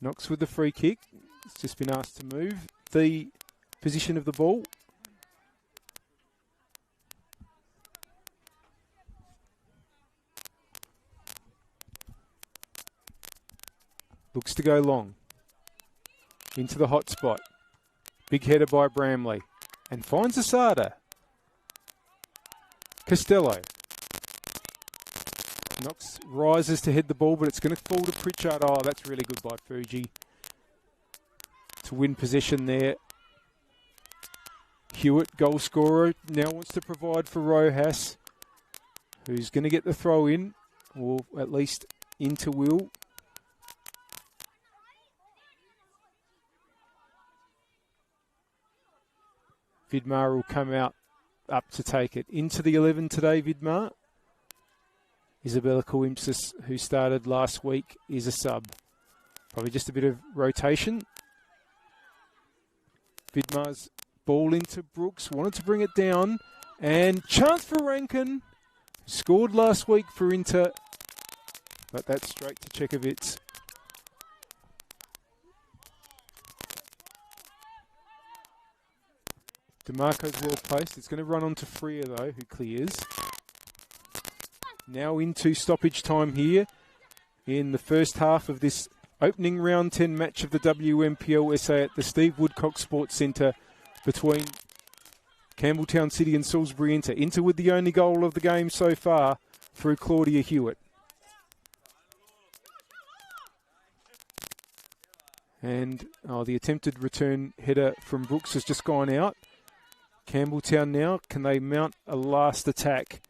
Knox with the free kick. It's just been asked to move the position of the ball. Looks to go long. Into the hot spot. Big header by Bramley. And finds Asada. Costello. Knox rises to head the ball, but it's going to fall to Pritchard. Oh, that's really good by Fuji to win possession there. Hewitt, goal scorer, now wants to provide for Rojas, who's going to get the throw in, or at least into Will. Vidmar will come out up to take it. Into the 11 today, Vidmar. Isabella Coimpsis, who started last week, is a sub. Probably just a bit of rotation. Vidmar's ball into Brooks. Wanted to bring it down. And chance for Rankin. Scored last week for Inter. But that's straight to Chekovitz. DeMarco's well placed. It's going to run on to Freer, though, who clears. Now into stoppage time here in the first half of this opening round 10 match of the WNPLSA at the Steve Woodcock Sports Centre between Campbelltown City and Salisbury Inter. Inter with the only goal of the game so far through Claudia Hewitt. And the attempted return header from Brooks has just gone out. Campbelltown now, can they mount a last attack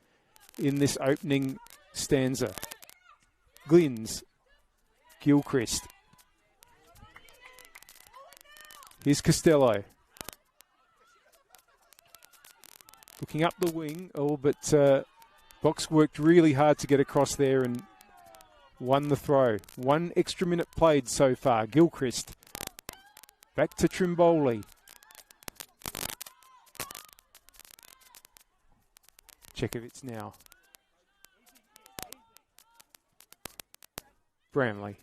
in this opening stanza? Glynns. Gilchrist. Here's Costello. Looking up the wing. Oh, but Box worked really hard to get across there and won the throw. 1 extra minute played so far. Gilchrist. Back to Trimboli. Chekovitz now. Bramley.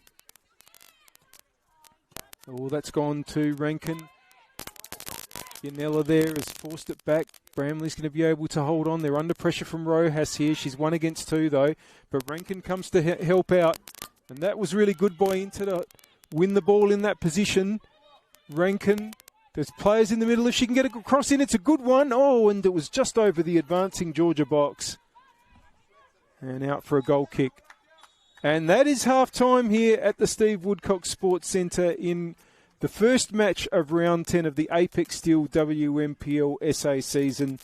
Oh, that's gone to Rankin. Yanella there has forced it back. Bramley's going to be able to hold on. They're under pressure from Rojas here. She's 1 against 2 though. But Rankin comes to help out. And that was really good by Inter to win the ball in that position. Rankin, there's players in the middle. If she can get a cross in, it's a good one. Oh, and it was just over the advancing Georgia box. And out for a goal kick. And that is half-time here at the Steve Woodcock Sports Centre in the first match of round 10 of the Apex Steel WNPLSA season.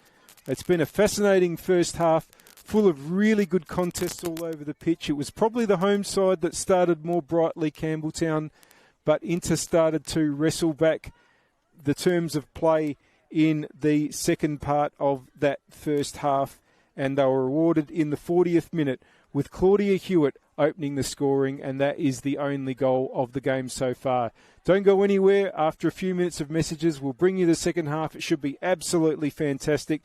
It's been a fascinating first half, full of really good contests all over the pitch. It was probably the home side that started more brightly, Campbelltown, but Inter started to wrestle back the terms of play in the second part of that first half. and they were awarded in the 40th minute with Claudia Hewitt opening the scoring, and that is the only goal of the game so far. Don't go anywhere. After a few minutes of messages, we'll bring you the second half. It should be absolutely fantastic.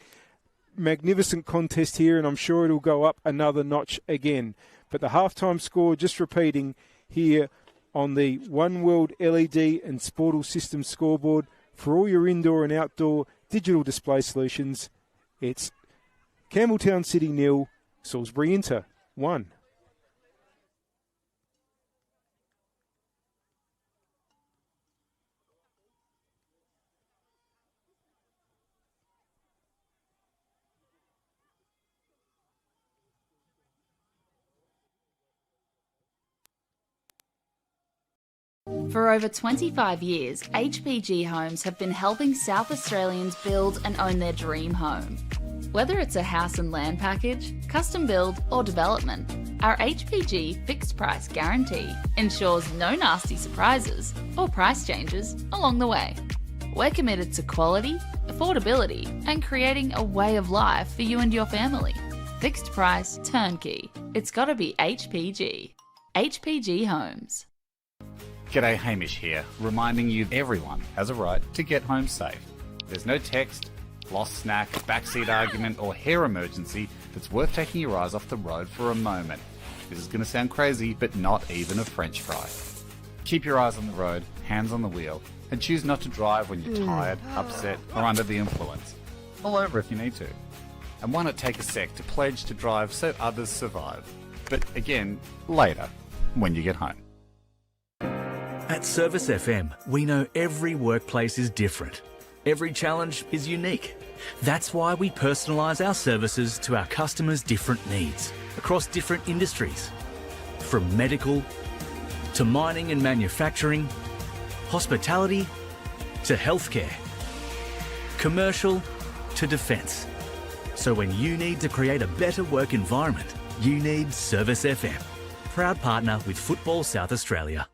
Magnificent contest here, and I'm sure it'll go up another notch again. But the halftime score, just repeating here on the One World LED and Sportal Systems scoreboard for all your indoor and outdoor digital display solutions, it's Campbelltown City 0, Salisbury Inter 1. For over 25 years, HPG Homes have been helping South Australians build and own their dream home. Whether it's a house and land package, custom build or development, our HPG fixed price guarantee ensures no nasty surprises or price changes along the way. We're committed to quality, affordability and creating a way of life for you and your family. Fixed price turnkey. It's gotta be HPG. HPG Homes. G'day, Hamish here, reminding you everyone has a right to get home safe. There's no text, lost snack, backseat argument or hair emergency that's worth taking your eyes off the road for a moment. This is going to sound crazy, but not even a French fry. Keep your eyes on the road, hands on the wheel, and choose not to drive when you're tired, upset or under the influence. Pull over if you need to. And why not take a sec to pledge to drive so others survive? But again, later, when you get home. At Service FM, we know every workplace is different. Every challenge is unique. That's why we personalise our services to our customers' different needs across different industries. From medical to mining and manufacturing, hospitality to healthcare, commercial to defence. So when you need to create a better work environment, you need Service FM. Proud partner with Football South Australia.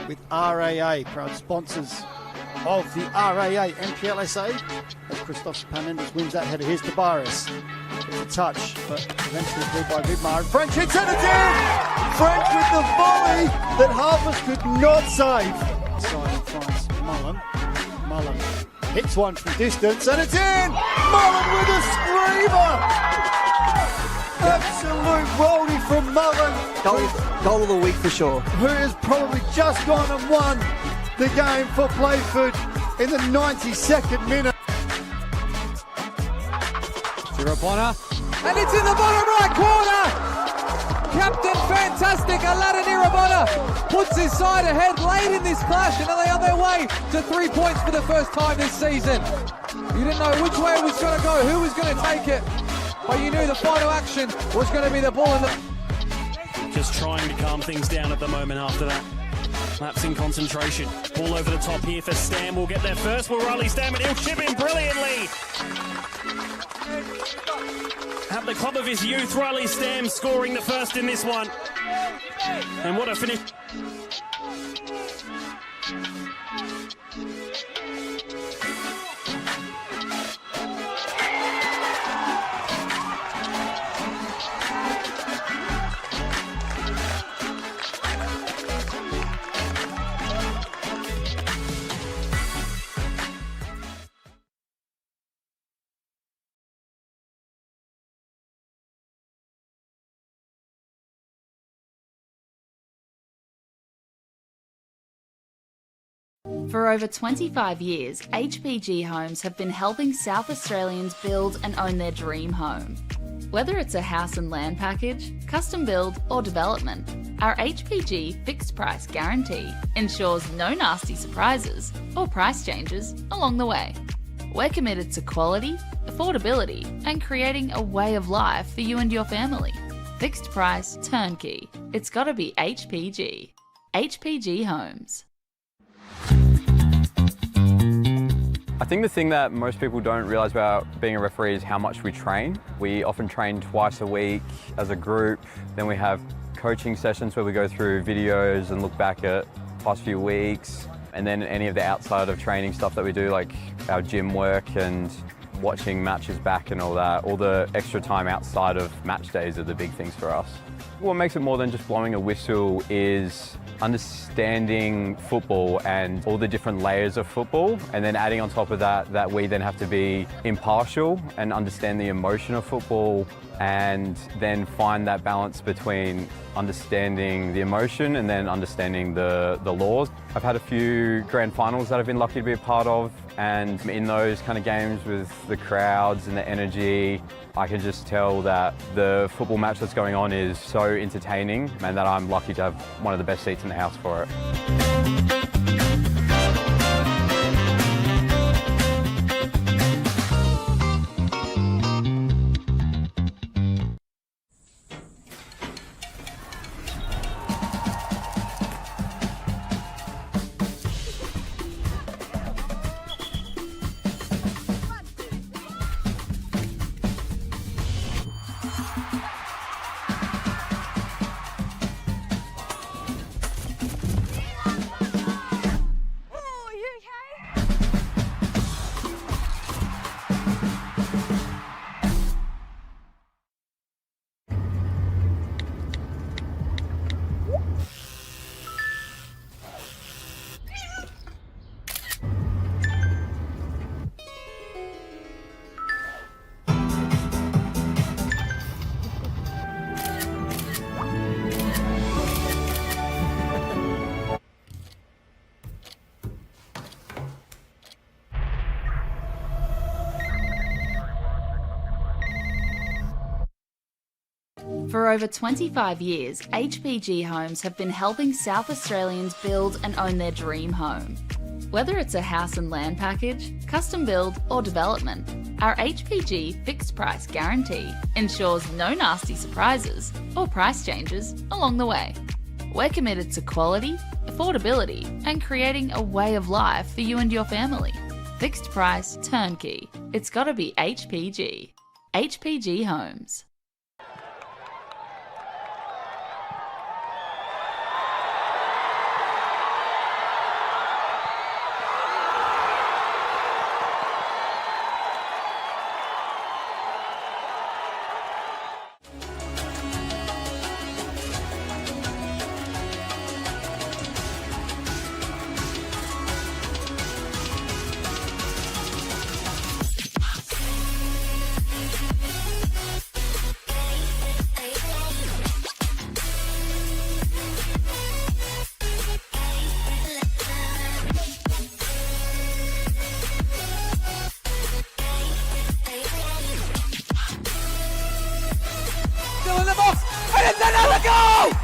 With RAA, proud sponsors of the RAA NPLSA, as Christoph Panendas wins that header. Here's Tabares. It's a touch, but eventually pulled by Vidmar. And French hits it again! French with the volley that Harvest could not save. Side in France, Mullen hits one from distance, and it's in! Mullen with a screamer! Absolute worldie from Mullen. Goal of the week for sure. Who has probably just gone and won the game for Playford in the 92nd minute. Irabona, and it's in the bottom right corner! Captain Fantastic Aladdin Irabona puts his side ahead late in this clash, and are they on their way to 3 points for the first time this season. You didn't know which way it was going to go, who was going to take it, but you knew the final action was going to be the ball in the... Just trying to calm things down at the moment after that. Lapse in concentration. Ball over the top here for Stam. Will get there first. Will Riley Stam, and he'll chip in brilliantly. At the club of his youth, Riley Stam scoring the first in this one. And what a finish. For over 25 years, HPG Homes have been helping South Australians build and own their dream home. Whether it's a house and land package, custom build or development, our HPG fixed price guarantee ensures no nasty surprises or price changes along the way. We're committed to quality, affordability and creating a way of life for you and your family. Fixed price, turnkey. It's gotta be HPG. HPG Homes. I think the thing that most people don't realise about being a referee is how much we train. We often train twice a week as a group. Then we have coaching sessions where we go through videos and look back at past few weeks. And then any of the outside of training stuff that we do, like our gym work and watching matches back and all that. All the extra time outside of match days are the big things for us. What makes it more than just blowing a whistle is understanding football and all the different layers of football, and then adding on top of that we then have to be impartial and understand the emotion of football, and then find that balance between understanding the emotion and then understanding the laws. I've had a few grand finals that I've been lucky to be a part of, and in those kind of games with the crowds and the energy, I can just tell that the football match that's going on is so entertaining and that I'm lucky to have one of the best seats in the house for it. For over 25 years, HPG Homes have been helping South Australians build and own their dream home. Whether it's a house and land package, custom build or development, our HPG fixed price guarantee ensures no nasty surprises or price changes along the way. We're committed to quality, affordability and creating a way of life for you and your family. Fixed price, turnkey. It's gotta be HPG. HPG Homes. Still in the box, and it's another goal!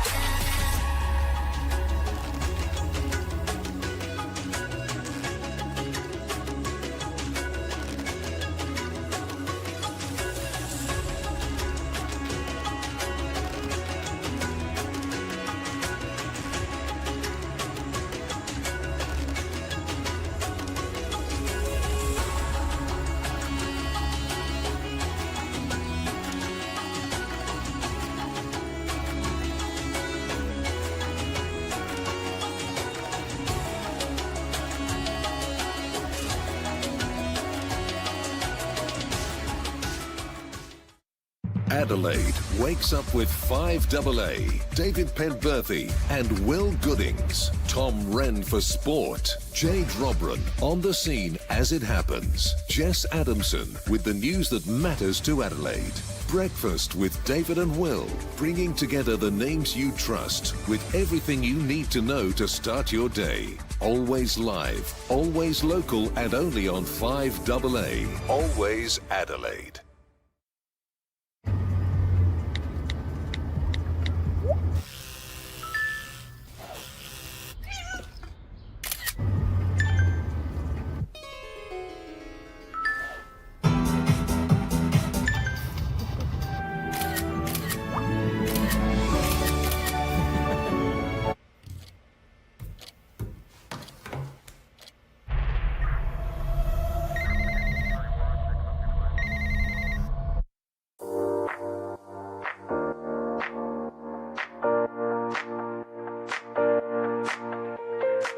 Adelaide wakes up with 5AA, David Penberthy and Will Goodings. Tom Wren for sport. Jade Robran on the scene as it happens. Jess Adamson with the news that matters to Adelaide. Breakfast with David and Will, bringing together the names you trust with everything you need to know to start your day. Always live, always local, and only on 5AA. Always Adelaide.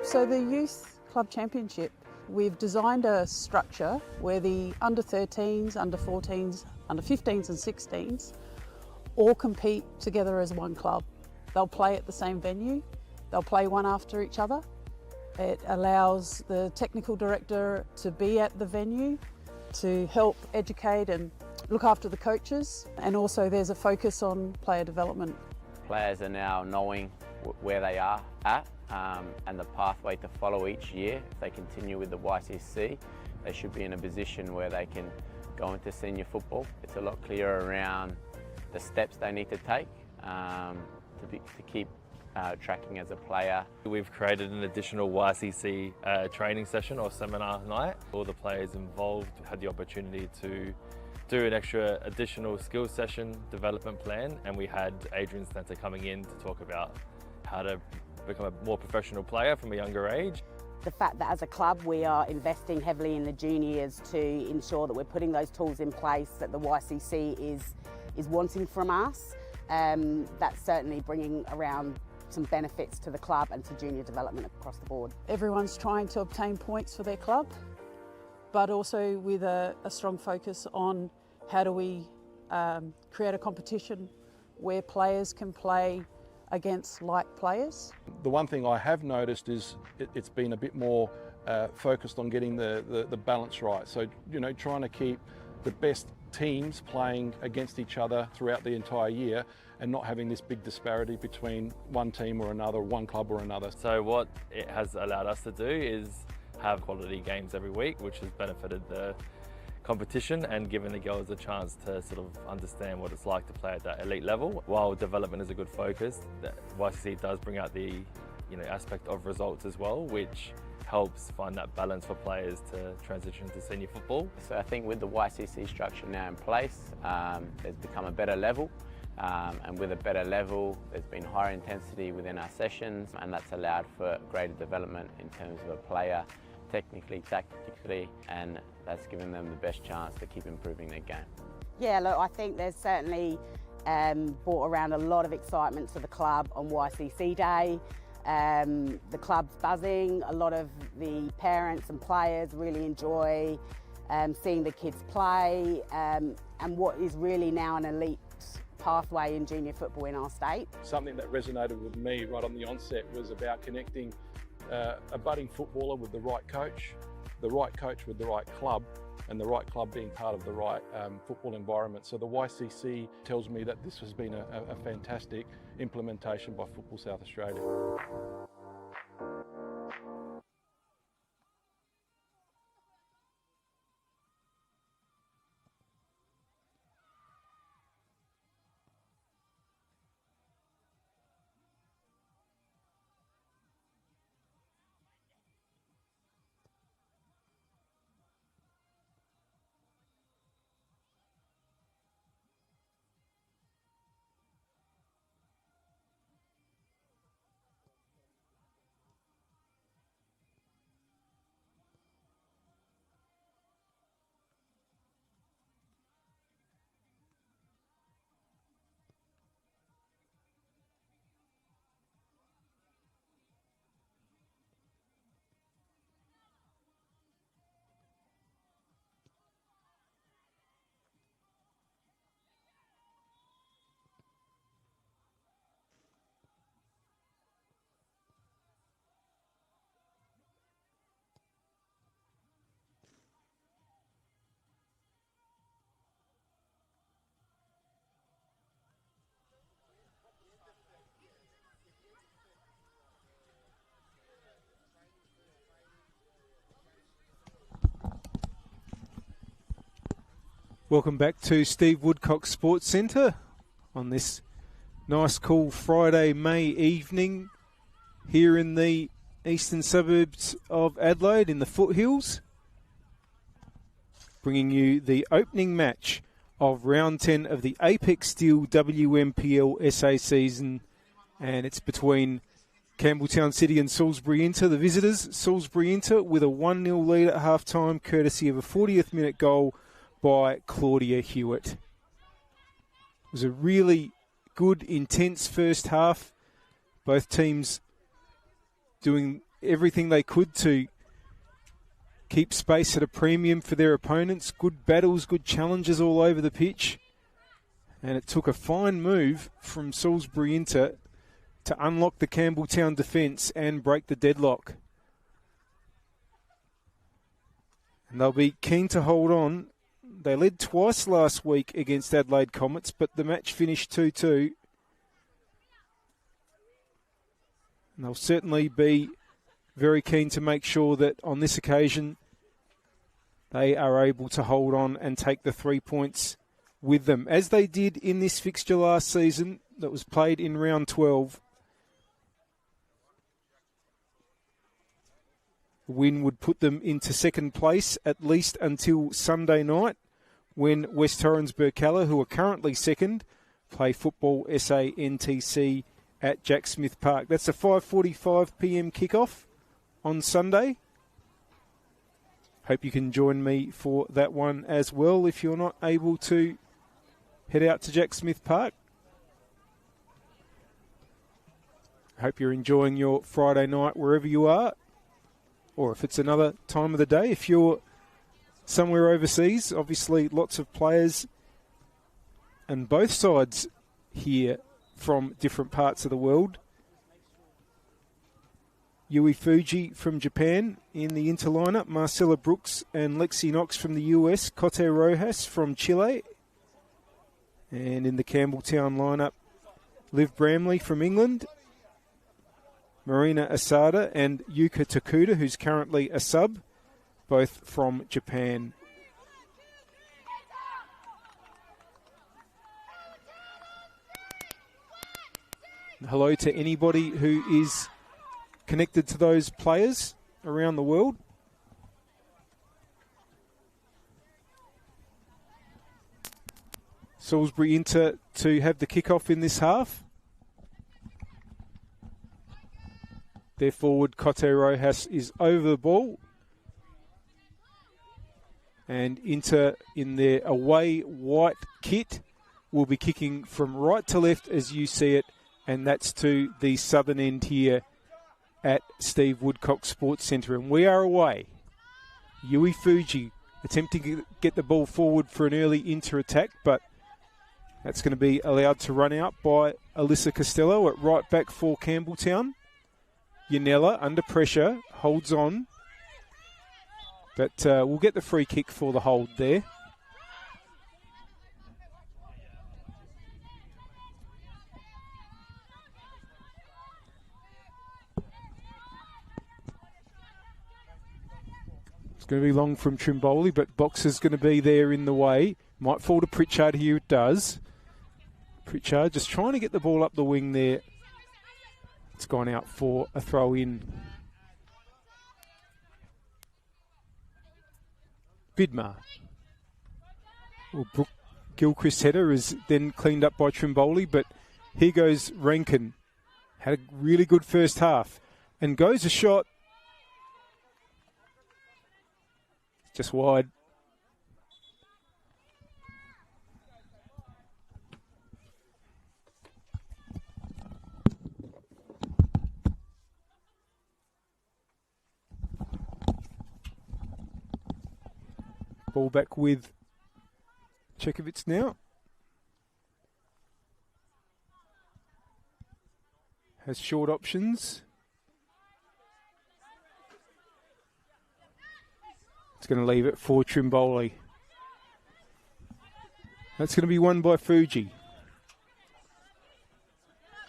So the Youth Club Championship, we've designed a structure where the under 13s, under 14s, under 15s and 16s all compete together as one club. They'll play at the same venue, they'll play one after each other. It allows the technical director to be at the venue to help educate and look after the coaches, and also there's a focus on player development. Players are now knowing where they are at and the pathway to follow each year. If they continue with the YCC, they should be in a position where they can go into senior football. It's a lot clearer around the steps they need to take to keep tracking as a player. We've created an additional YCC training session or seminar night. All the players involved had the opportunity to do an extra additional skills session development plan, and we had Adrian Stanter coming in to talk about how to become a more professional player from a younger age. The fact that as a club we are investing heavily in the juniors to ensure that we're putting those tools in place that the YCC is wanting from us, that's certainly bringing around some benefits to the club and to junior development across the board. Everyone's trying to obtain points for their club, but also with a strong focus on how do we create a competition where players can play against like players. The one thing I have noticed is it's been a bit more focused on getting the balance right. So, you know, trying to keep the best teams playing against each other throughout the entire year and not having this big disparity between one team or another, one club or another. So what it has allowed us to do is have quality games every week, which has benefited the competition and given the girls a chance to sort of understand what it's like to play at that elite level. While development is a good focus, the YCC does bring out the aspect of results as well, which helps find that balance for players to transition to senior football. So I think with the YCC structure now in place, there's become a better level, and with a better level there's been higher intensity within our sessions, and that's allowed for greater development in terms of a player technically, tactically, and that's given them the best chance to keep improving their game. Yeah, look, I think there's certainly brought around a lot of excitement to the club on YCC Day. The club's buzzing, a lot of the parents and players really enjoy seeing the kids play, and what is really now an elite pathway in junior football in our state. Something that resonated with me right on the onset was about connecting a budding footballer with the right coach with the right club, and the right club being part of the right football environment. So the YCC tells me that this has been a fantastic implementation by Football South Australia. Welcome back to Steve Woodcock Sports Centre on this nice, cool Friday, May evening here in the eastern suburbs of Adelaide in the foothills. Bringing you the opening match of round 10 of the Apex Steel WMPLSA season, and it's between Campbelltown City and Salisbury Inter. The visitors, Salisbury Inter, with a 1-0 lead at half-time, courtesy of a 40th minute goal by Claudia Hewitt. It was a really good, intense first half. Both teams doing everything they could to keep space at a premium for their opponents. Good battles, good challenges all over the pitch. And it took a fine move from Salisbury Inter to unlock the Campbelltown defence and break the deadlock. And they'll be keen to hold on. They led twice last week against Adelaide Comets, but the match finished 2-2. And they'll certainly be very keen to make sure that on this occasion they are able to hold on and take the 3 points with them, as they did in this fixture last season that was played in round 12. The win would put them into second place at least until Sunday night, when West Torrens Burkalla, who are currently second, play Football SA NTC at Jack Smith Park. That's a 5:45 p.m. kickoff on Sunday. Hope you can join me for that one as well if you're not able to head out to Jack Smith Park. Hope you're enjoying your Friday night wherever you are, or if it's another time of the day. If you're somewhere overseas, obviously lots of players and both sides here from different parts of the world. Yui Fuji from Japan in the Inter lineup, Marcella Brooks and Lexi Knox from the US, Cote Rojas from Chile, and in the Campbelltown lineup, Liv Bramley from England, Marina Asada and Yuka Takuda, who's currently a sub, both from Japan. Hello to anybody who is connected to those players around the world. Salisbury Inter to have the kickoff in this half. Their forward, Cote Rojas, is over the ball. And Inter, in their away white kit, will be kicking from right to left as you see it, and that's to the southern end here at Steve Woodcock Sports Centre. And we are away. Yui Fuji attempting to get the ball forward for an early Inter attack, but that's going to be allowed to run out by Alyssa Costello at right back for Campbelltown. Yanella, under pressure, holds on. But we'll get the free kick for the hold there. It's going to be long from Trimboli, but Boxer's going to be there in the way. Might fall to Pritchard here, it does. Pritchard just trying to get the ball up the wing there. It's gone out for a throw in. Bidmar. Well, Brooke Gilchrist's header is then cleaned up by Trimboli, but here goes Rankin. Had a really good first half. And goes a shot. Just wide. Ball back with Chekovitz now. Has short options. It's going to leave it for Trimboli. That's going to be won by Fuji.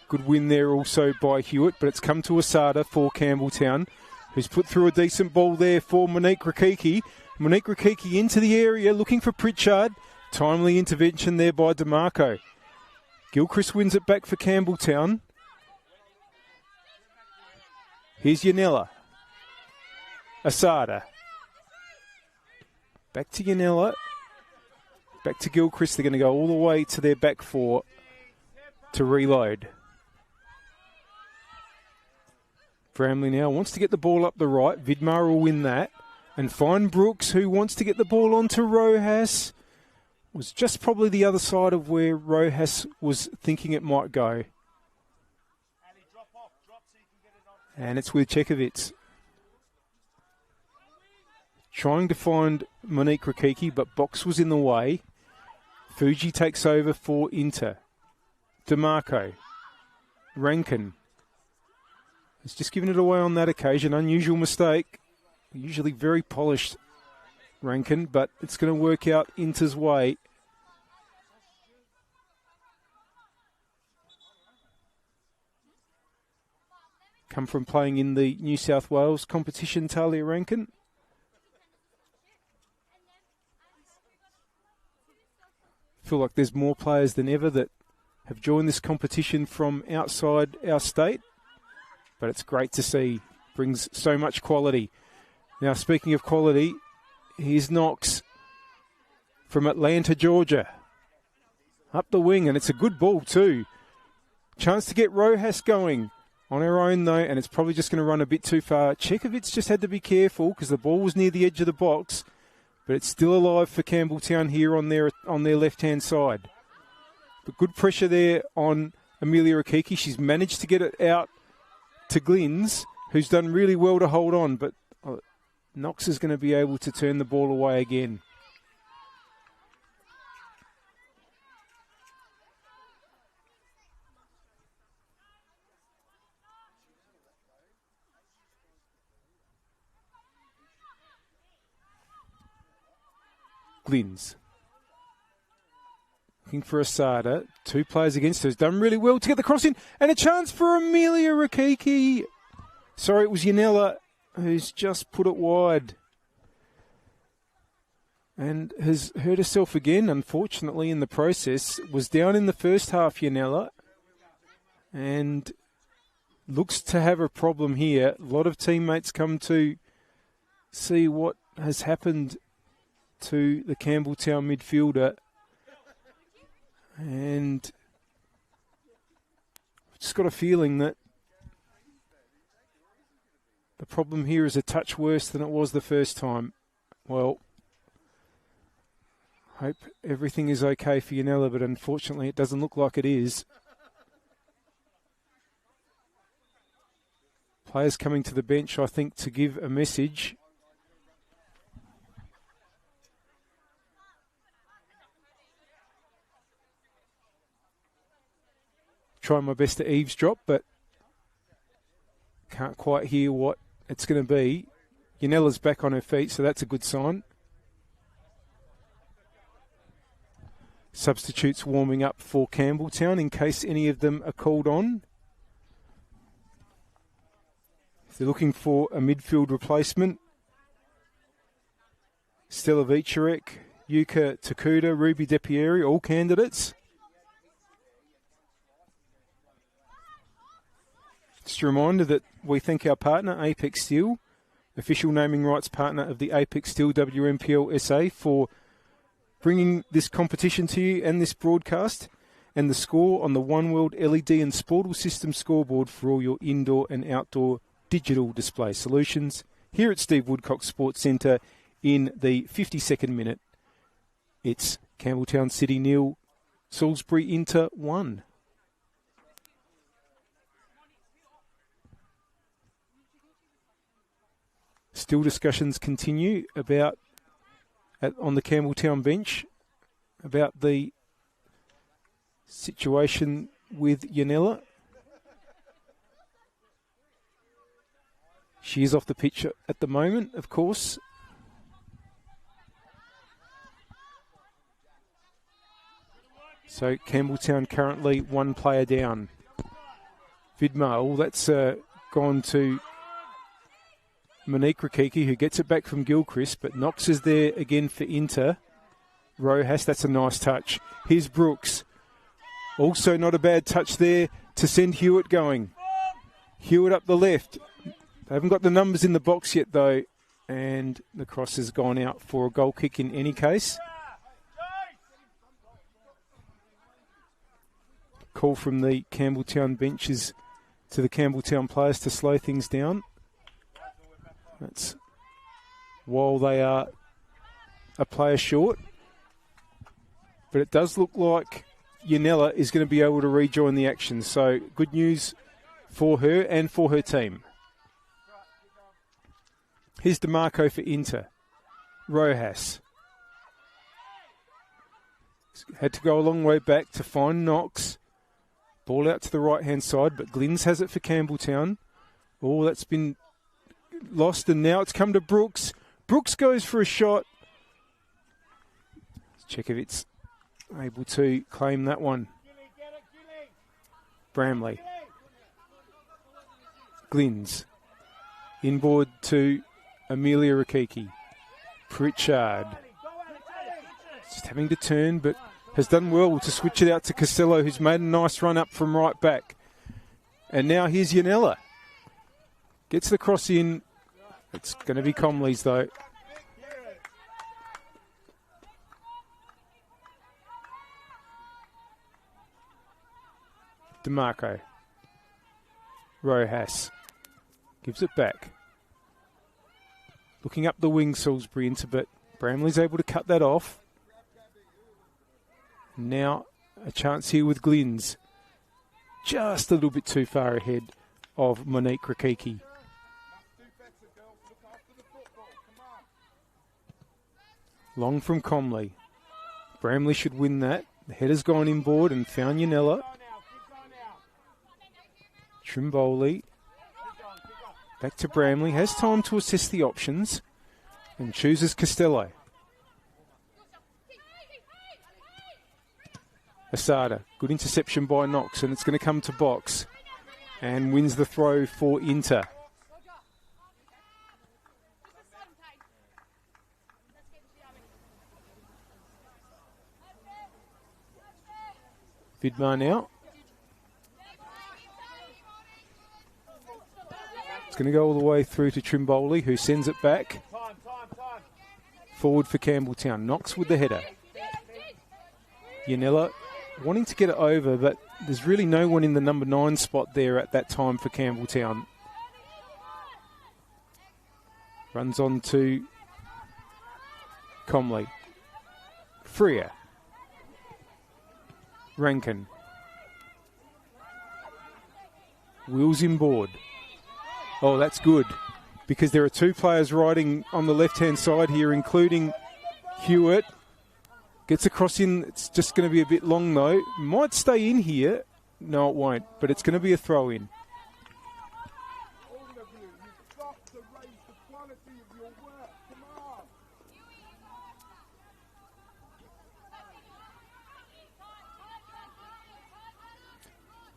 Good win there also by Hewitt, but it's come to Asada for Campbelltown, who's put through a decent ball there for Monique Rakiki. Monique Rakiki into the area, looking for Pritchard. Timely intervention there by DeMarco. Gilchrist wins it back for Campbelltown. Here's Yanella. Asada. Back to Yanella. Back to Gilchrist. They're going to go all the way to their back four to reload. Bramley now wants to get the ball up the right. Vidmar will win that. And find Brooks, who wants to get the ball onto Rojas. Was just probably the other side of where Rojas was thinking it might go. And it's with Chekovitz. Trying to find Monique Rakiki, but Box was in the way. Fuji takes over for Inter. DeMarco. Rankin. Has just given it away on that occasion. Unusual mistake. Usually very polished Rankin, but it's going to work out Inter's way. Come from playing in the New South Wales competition, Talia Rankin. Feel like there's more players than ever that have joined this competition from outside our state, but it's great to see. Brings so much quality. Now, speaking of quality, here's Knox from Atlanta, Georgia. Up the wing, and it's a good ball too. Chance to get Rojas going on her own though, and it's probably just going to run a bit too far. Chekovitz just had to be careful because the ball was near the edge of the box, but it's still alive for Campbelltown here on their left-hand side. But good pressure there on Amelia Rakiki. She's managed to get it out to Glynns, who's done really well to hold on, but Knox is going to be able to turn the ball away again. Glynns. Looking for Asada. Two players against her. Has done really well to get the cross in. And a chance for Amelia Rakiki. Sorry, it was Yanella who's just put it wide. And has hurt herself again, unfortunately, in the process. Was down in the first half, Yanella. And looks to have a problem here. A lot of teammates come to see what has happened to the Campbelltown midfielder. And I've just got a feeling that the problem here is a touch worse than it was the first time. Well, hope everything is okay for Yanella, but unfortunately it doesn't look like it is. Players coming to the bench, I think, to give a message. Trying my best to eavesdrop, but can't quite hear what it's going to be. Yanella's back on her feet, so that's a good sign. Substitutes warming up for Campbelltown in case any of them are called on. If they're looking for a midfield replacement, Stella Vicharek, Yuka Takuda, Ruby Depieri, all candidates. Just a reminder that we thank our partner, Apex Steel, official naming rights partner of the Apex Steel WNPLSA, for bringing this competition to you and this broadcast, and the score on the One World LED and Sportal System scoreboard for all your indoor and outdoor digital display solutions. Here at Steve Woodcock Sports Centre in the 52nd minute, it's Campbelltown City 0, Salisbury Inter 1. Still discussions continue about on the Campbelltown bench about the situation with Yanella. She is off the pitch at the moment, of course. So Campbelltown currently one player down. Vidmar, that's gone to Monique Rakiki, who gets it back from Gilchrist, but Knox is there again for Inter. Rojas, that's a nice touch. Here's Brooks. Also not a bad touch there to send Hewitt going. Hewitt up the left. They haven't got the numbers in the box yet, though, and the cross has gone out for a goal kick in any case. Call from the Campbelltown benches to the Campbelltown players to slow things down. That's while they are a player short. But it does look like Yanela is going to be able to rejoin the action. So good news for her and for her team. Here's DeMarco for Inter. Rojas. Had to go a long way back to find Knox. Ball out to the right-hand side, but Glynns has it for Campbelltown. Oh, that's been lost, and now it's come to Brooks. Brooks goes for a shot. Let's check if it's able to claim that one. Bramley. Glynns. Inboard to Amelia Rakiki. Pritchard. Just having to turn, but has done well to switch it out to Costello, who's made a nice run up from right back. And now here's Yanela. Gets the cross in. It's going to be Comley's, though. DeMarco. Rojas. Gives it back. Looking up the wing, Salisbury into, but Bramley's able to cut that off. Now a chance here with Glynns. Just a little bit too far ahead of Monique Rakiki. Long from Comley. Bramley should win that. The header's gone inboard and found Yanela. Trimboli. Back to Bramley. Has time to assess the options and chooses Costello. Asada, good interception by Knox, and it's going to come to box and wins the throw for Inter. Vidmar now. It's going to go all the way through to Trimboli, who sends it back. Forward for Campbelltown. Knox with the header. Yanela wanting to get it over, but there's really no one in the number 9 spot there at that time for Campbelltown. Runs on to Comley. Freer. Rankin. Wheels inboard. Oh, that's good, because there are 2 players riding on the left-hand side here, including Hewitt. Gets across in. It's just going to be a bit long, though. Might stay in here. No, it won't, but it's going to be a throw-in.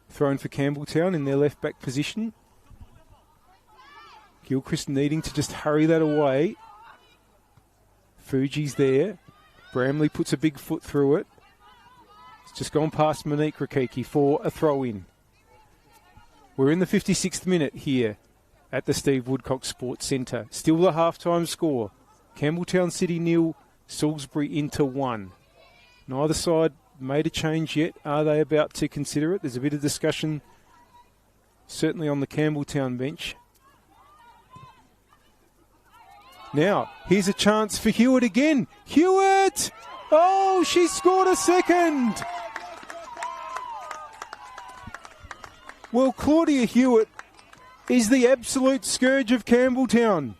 Thrown for Campbelltown in their left-back position. Gilchrist needing to just hurry that away. Fuji's there. Bramley puts a big foot through it. It's just gone past Monique Rakiki for a throw-in. We're in the 56th minute here at the Steve Woodcock Sports Centre. Still the half-time score. Campbelltown City 0, Salisbury Inter 1. Neither side made a change yet. Are they about to consider it? There's a bit of discussion, certainly on the Campbelltown bench. Now, here's a chance for Hewitt again. Hewitt! Oh, she scored a second! Well, Claudia Hewitt is the absolute scourge of Campbelltown.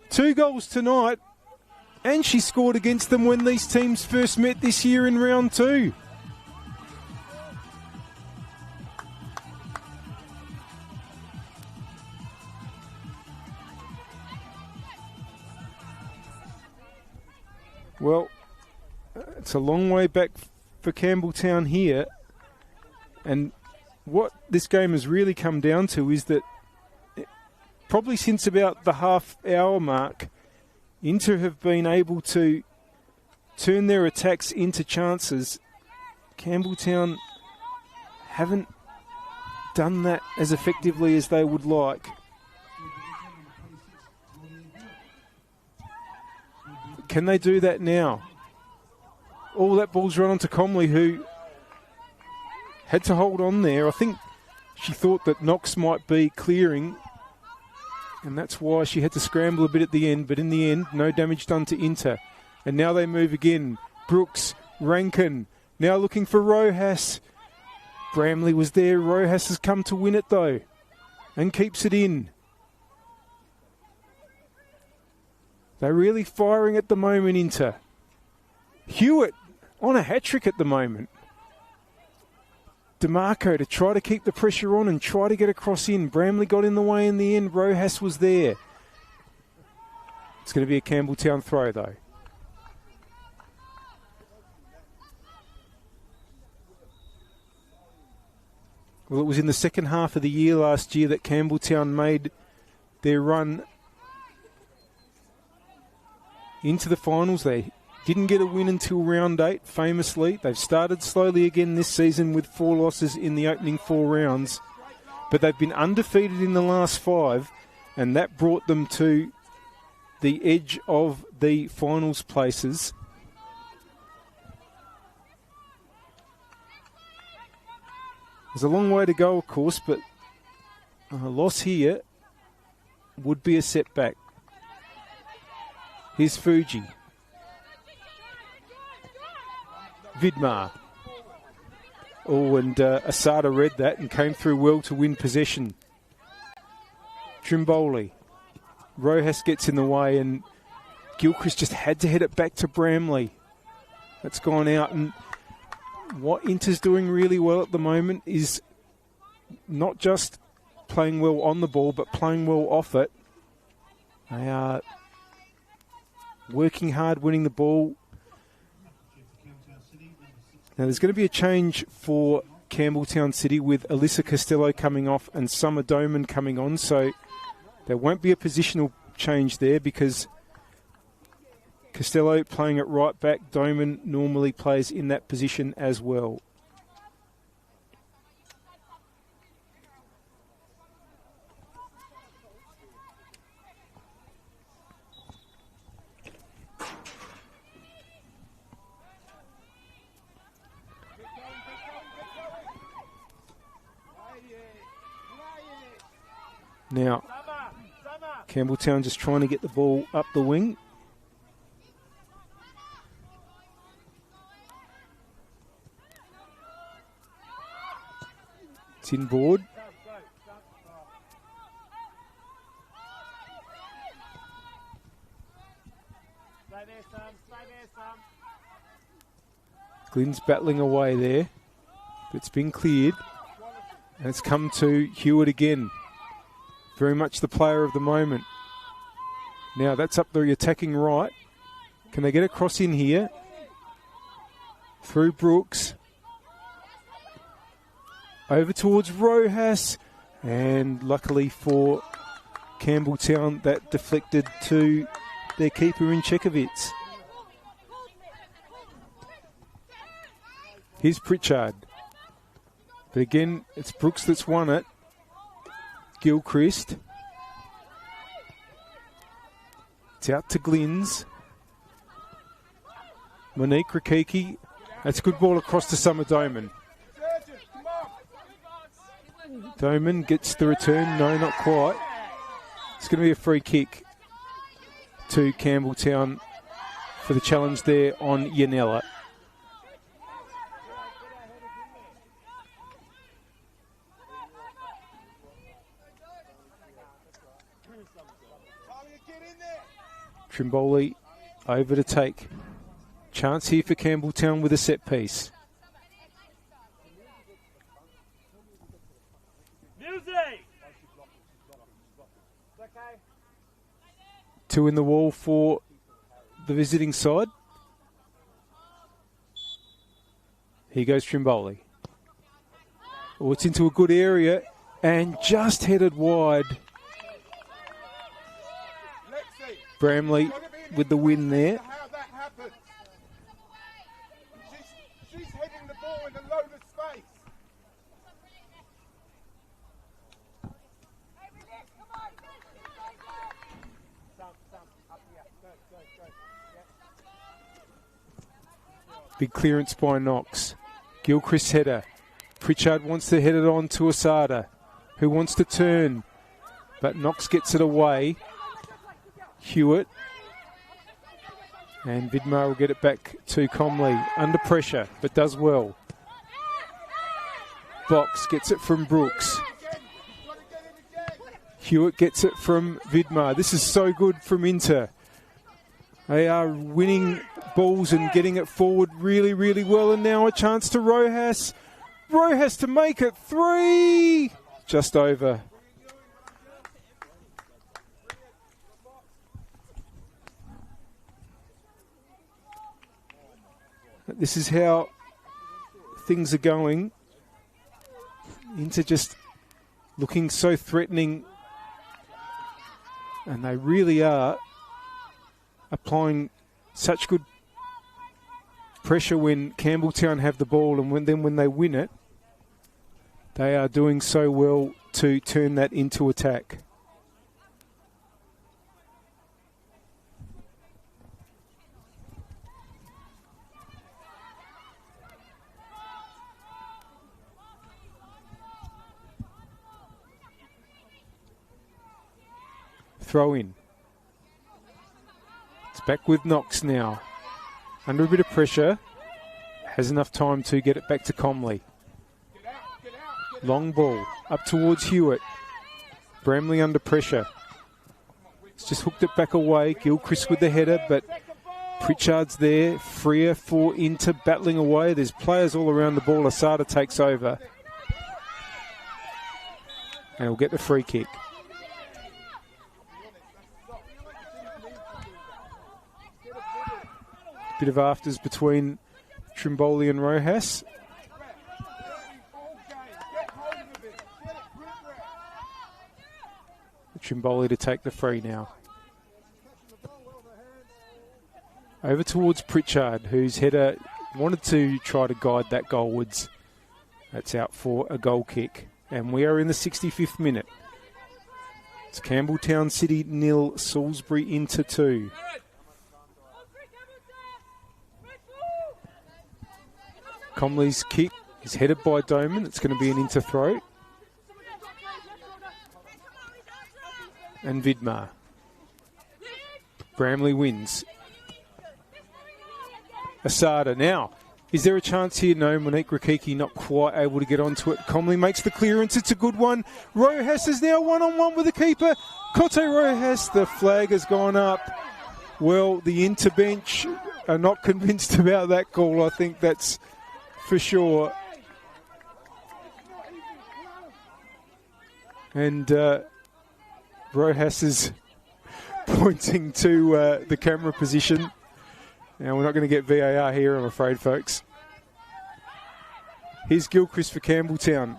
2 goals tonight, and she scored against them when these teams first met this year in round 2. Well, it's a long way back for Campbelltown here. And what this game has really come down to is that probably since about the half-hour mark, Inter have been able to turn their attacks into chances. Campbelltown haven't done that as effectively as they would like. Can they do that now? Oh, that ball's run onto Comley, who had to hold on there. I think she thought that Knox might be clearing, and that's why she had to scramble a bit at the end. But in the end, no damage done to Inter. And now they move again. Brooks, Rankin, now looking for Rojas. Bramley was there. Rojas has come to win it, though, and keeps it in. They're really firing at the moment, Inter. Hewitt on a hat-trick at the moment. DeMarco to try to keep the pressure on and try to get across in. Bramley got in the way in the end. Rojas was there. It's going to be a Campbelltown throw, though. Well, it was in the second half of the year last year that Campbelltown made their run into the finals. They didn't get a win until round 8, famously. They've started slowly again this season with 4 losses in the opening 4 rounds. But they've been undefeated in the last 5, and that brought them to the edge of the finals places. There's a long way to go, of course, but a loss here would be a setback. Here's Fuji. Vidmar. Oh, and Asada read that and came through well to win possession. Trimboli. Rojas gets in the way, and Gilchrist just had to head it back to Bramley. That's gone out, and what Inter's doing really well at the moment is not just playing well on the ball, but playing well off it. They are working hard, winning the ball. Now there's going to be a change for Campbelltown City with Alyssa Costello coming off and Summer Doman coming on, so there won't be a positional change there because Costello playing at right back, Doman normally plays in that position as well. Now, Campbelltown just trying to get the ball up the wing. It's inboard. Glynn's battling away there, but it's been cleared. And it's come to Hewitt again. Very much the player of the moment. Now that's up the attacking right. Can they get across in here? Through Brooks. Over towards Rojas. And luckily for Campbelltown, that deflected to their keeper in Chekovitz. Here's Pritchard. But again, it's Brooks that's won it. Gilchrist. It's out to Glynn's. Monique Rakiki. That's a good ball across to Summer Doman. Doman gets the return. No, not quite. It's going to be a free kick to Campbelltown for the challenge there on Yanella. Trimboli over to take. Chance here for Campbelltown with a set piece. Two in the wall for the visiting side. Here goes Trimboli. Oh, it's into a good area and just headed wide. Bramley with the win there. Big clearance by Knox. Gilchrist header. Pritchard wants to head it on to Asada, who wants to turn, but Knox gets it away. Hewitt. And Vidmar will get it back to Comley. Under pressure, but does well. Box gets it from Brooks. Hewitt gets it from Vidmar. This is so good from Inter. They are winning balls and getting it forward really, really well. And now a chance to Rojas. Rojas to make it 3. Just over. This is how things are going. Inter just looking so threatening. And they really are applying such good pressure when Campbelltown have the ball, and when they win it, they are doing so well to turn that into attack. Throw in. It's back with Knox now. Under a bit of pressure. Has enough time to get it back to Comley. Long ball. Up towards Hewitt. Bramley under pressure. It's just hooked it back away. Gilchrist with the header, but Pritchard's there. Freer for Inter battling away. There's players all around the ball. Asada takes over. And he'll get the free kick. Bit of afters between Trimboli and Rojas. Trimboli to take the free now. Over towards Pritchard, whose header wanted to try to guide that goalwards. That's out for a goal kick. And we are in the 65th minute. It's Campbelltown City 0, Salisbury Inter 2. Comley's kick is headed by Doman. It's going to be an Inter throw. And Vidmar. Bramley wins. Asada now. Is there a chance here? No, Monique Rakiki not quite able to get onto it. Comley makes the clearance. It's a good one. Rojas is now one-on-one with the keeper. Cote Rojas, the flag has gone up. Well, the Inter bench are not convinced about that call. I think that's for sure. And Rojas is pointing to the camera position. Now, we're not going to get VAR here, I'm afraid, folks. Here's Gilchrist for Campbelltown.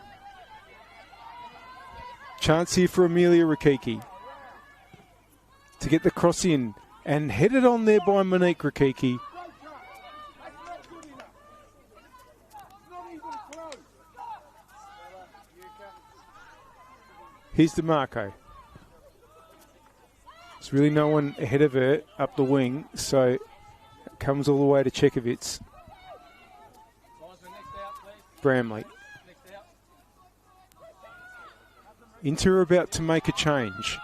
Chance here for Amelia Rakiki to get the cross in and headed on there by Monique Rakiki. Here's DeMarco. There's really no one ahead of her up the wing, so it comes all the way to Chekovitz. Bramley. Inter are about to make a change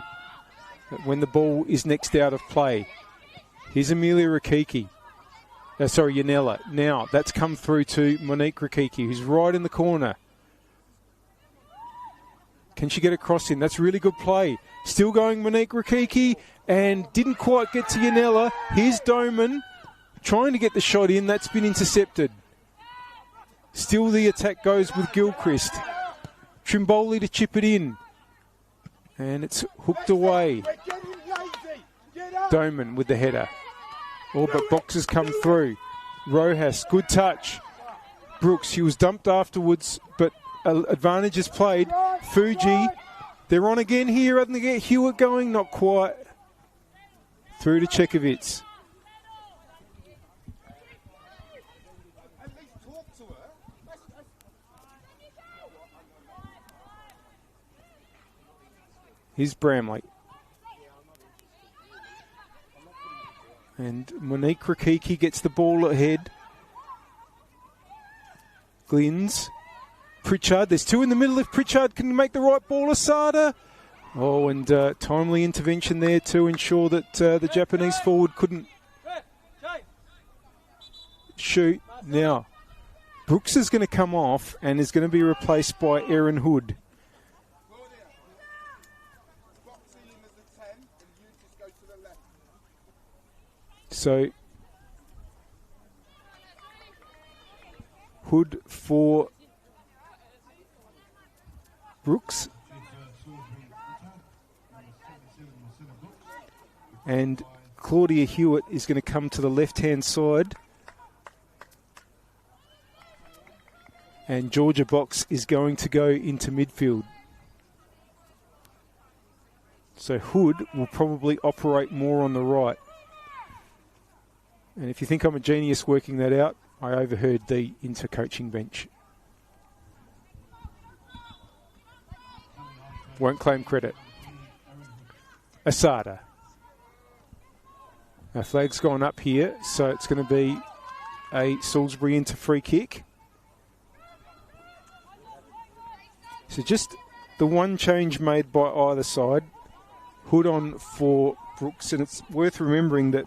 when the ball is next out of play. Here's Amelia Rakiki. Yanella. Now, that's come through to Monique Rakiki, who's right in the corner. Can she get a cross in? That's really good play. Still going Monique Rakiki, and didn't quite get to Yanella. Here's Doman trying to get the shot in. That's been intercepted. Still the attack goes with Gilchrist. Trimboli to chip it in. And it's hooked away. Doman with the header. All but boxes come through. Rojas, good touch. Brooks, he was dumped afterwards, but advantage is played. Fuji, they're on again here. They get Hewitt going, not quite. Through to Chekovitz. Here's Bramley. And Monique Rakiki gets the ball ahead. Glynns. Pritchard. There's two in the middle if Pritchard can make the right ball. Asada. Oh, and timely intervention there to ensure that the Japanese forward couldn't shoot. Now, Brooks is going to come off and is going to be replaced by Aaron Hood. So, Hood for Brooks. And Claudia Hewitt is going to come to the left-hand side. And Georgia Box is going to go into midfield. So Hood will probably operate more on the right. And if you think I'm a genius working that out, I overheard the inter-coaching bench. Won't claim credit. Asada. Our flag's gone up here, so it's going to be a Salisbury into free kick. So just the one change made by either side. Hood on for Brooks, and it's worth remembering that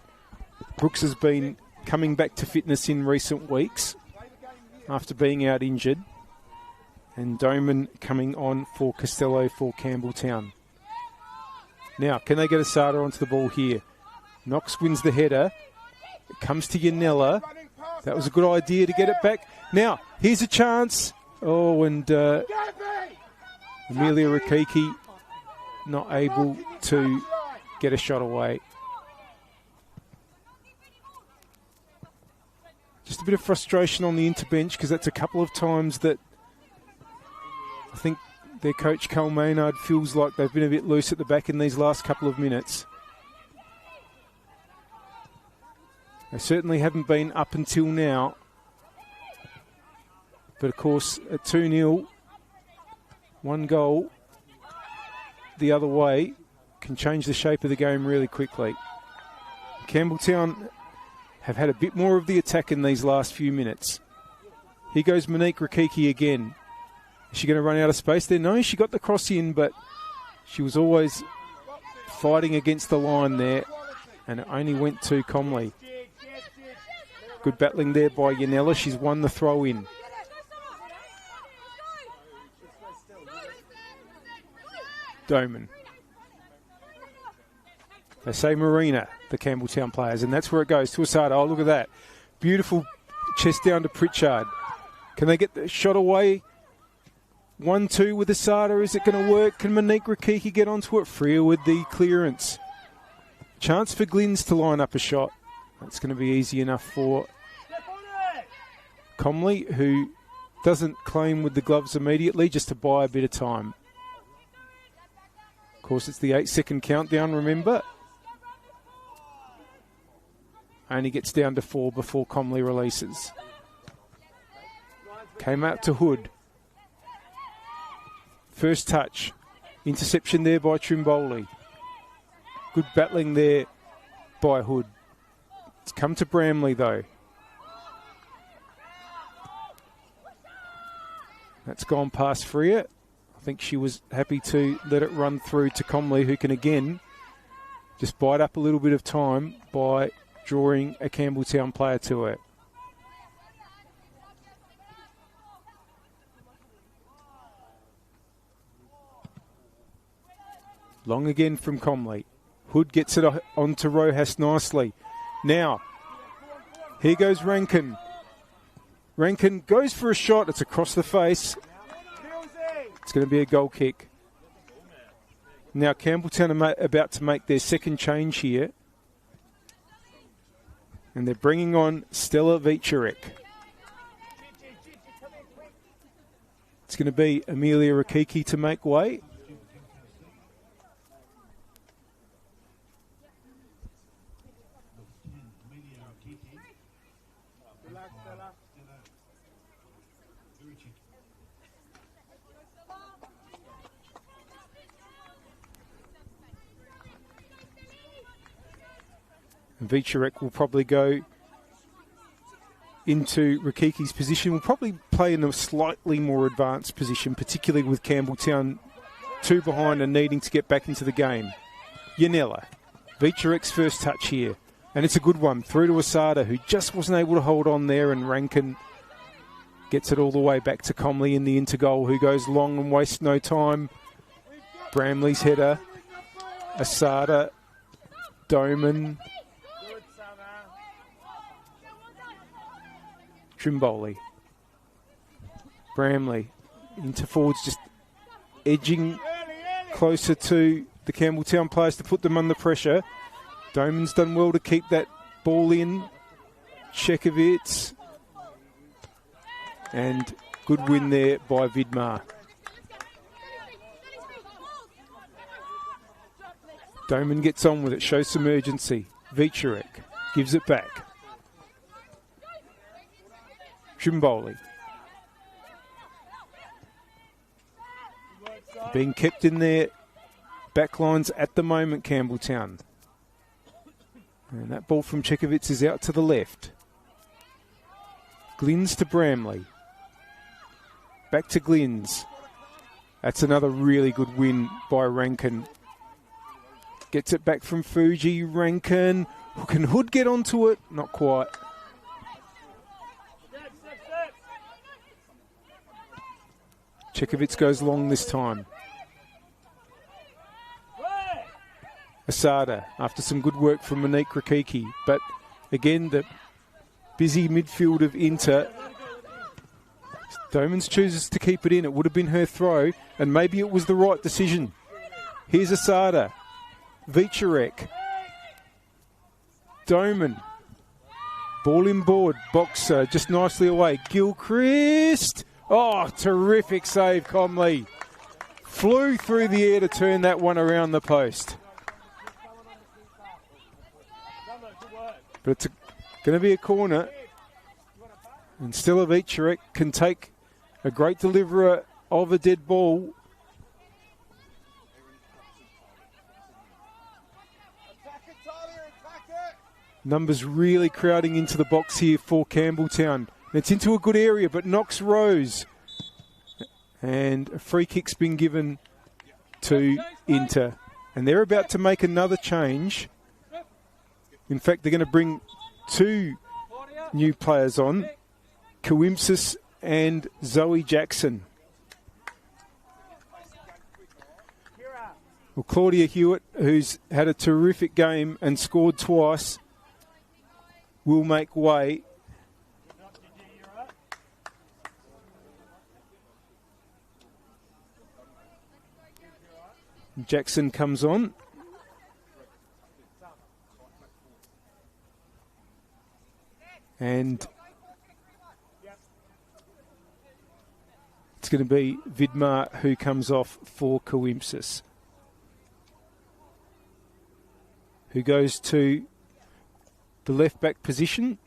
Brooks has been coming back to fitness in recent weeks after being out injured. And Doman coming on for Costello for Campbelltown. Now, can they get Asada onto the ball here? Knox wins the header. It comes to Yanella. That was a good idea to get it back. Now, here's a chance. Oh, and Amelia Rakiki not able to get a shot away. Just a bit of frustration on the interbench because that's a couple of times that I think their coach, Carl Maynard, feels like they've been a bit loose at the back in these last couple of minutes. They certainly haven't been up until now. But of course, at 2-0, one goal the other way can change the shape of the game really quickly. Campbelltown have had a bit more of the attack in these last few minutes. Here goes Monique Rakiki again. Is she going to run out of space there? No, she got the cross in, but she was always fighting against the line there, and it only went to Comley. Good battling there by Yanella. She's won the throw in. Doman. They say Marina, the Campbelltown players, and that's where it goes to Asada. Oh, look at that. Beautiful chest down to Pritchard. Can they get the shot away? 1-2 with Asada. Is it going to work? Can Monique Rakiki get onto it? Freer with the clearance. Chance for Glynns to line up a shot. That's going to be easy enough for Comley, who doesn't claim with the gloves immediately, just to buy a bit of time. Of course, it's the 8-second countdown, remember. Only gets down to 4 before Comley releases. Came out to Hood. First touch. Interception there by Trimboli. Good battling there by Hood. It's come to Bramley, though. That's gone past Freer. I think she was happy to let it run through to Comley, who can again just bite up a little bit of time by drawing a Campbelltown player to it. Long again from Comley. Hood gets it onto Rojas nicely. Now, here goes Rankin. Rankin goes for a shot. It's across the face. It's going to be a goal kick. Now, Campbelltown are about to make their second change here. And they're bringing on Stella Vicharek. It's going to be Amelia Rakiki to make way. Vicharek will probably go into Rakiki's position. Will probably play in a slightly more advanced position, particularly with Campbelltown 2 behind and needing to get back into the game. Yanella, Vicharek's first touch here. And it's a good one, through to Asada, who just wasn't able to hold on there, and Rankin gets it all the way back to Comley in the intergoal, who goes long and wastes no time. Bramley's header, Asada, Doman, Trimboli, Bramley into forwards, just edging closer to the Campbelltown players to put them under pressure. Doman's done well to keep that ball in. Chekovitz. And good win there by Vidmar. Doman gets on with it, shows some urgency. Vicharek gives it back. Trimboli. Being kept in their backlines at the moment, Campbelltown. And that ball from Chekovitz is out to the left. Glynns to Bramley. Back to Glynns. That's another really good win by Rankin. Gets it back from Fuji. Rankin. Can Hood get onto it? Not quite. Chekovitz goes long this time. Asada, after some good work from Monique Rakiki. But again, the busy midfield of Inter. Domans chooses to keep it in. It would have been her throw, and maybe it was the right decision. Here's Asada. Vicharek. Doman. Ball in board. Boxer just nicely away. Gilchrist. Oh, terrific save, Comley. Flew through the air to turn that one around the post. But it's going to be a corner. And still Vicharek can take a great deliverer of a dead ball. Numbers really crowding into the box here for Campbelltown. And it's into a good area, but Knox rose. And a free kick's been given to Inter. And they're about to make another change. In fact, they're going to bring 2 new players on. Coimpsis and Zoe Jackson. Well, Claudia Hewitt, who's had a terrific game and scored twice, will make way. Jackson comes on. And it's going to be Vidmar who comes off for Coimpsis, who goes to the left back position.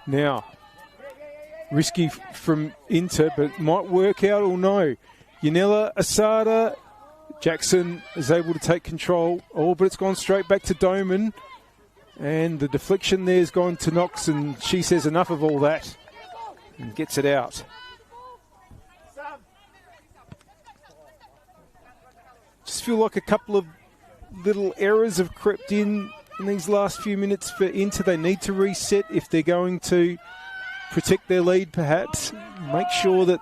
Now, risky from Inter, but might work out or no. Yanella, Asada, Jackson is able to take control. Oh, but it's gone straight back to Doman. And the deflection there's gone to Knox, and she says enough of all that and gets it out. Just feel like a couple of little errors have crept in these last few minutes for Inter. They need to reset if they're going to protect their lead, perhaps. Make sure that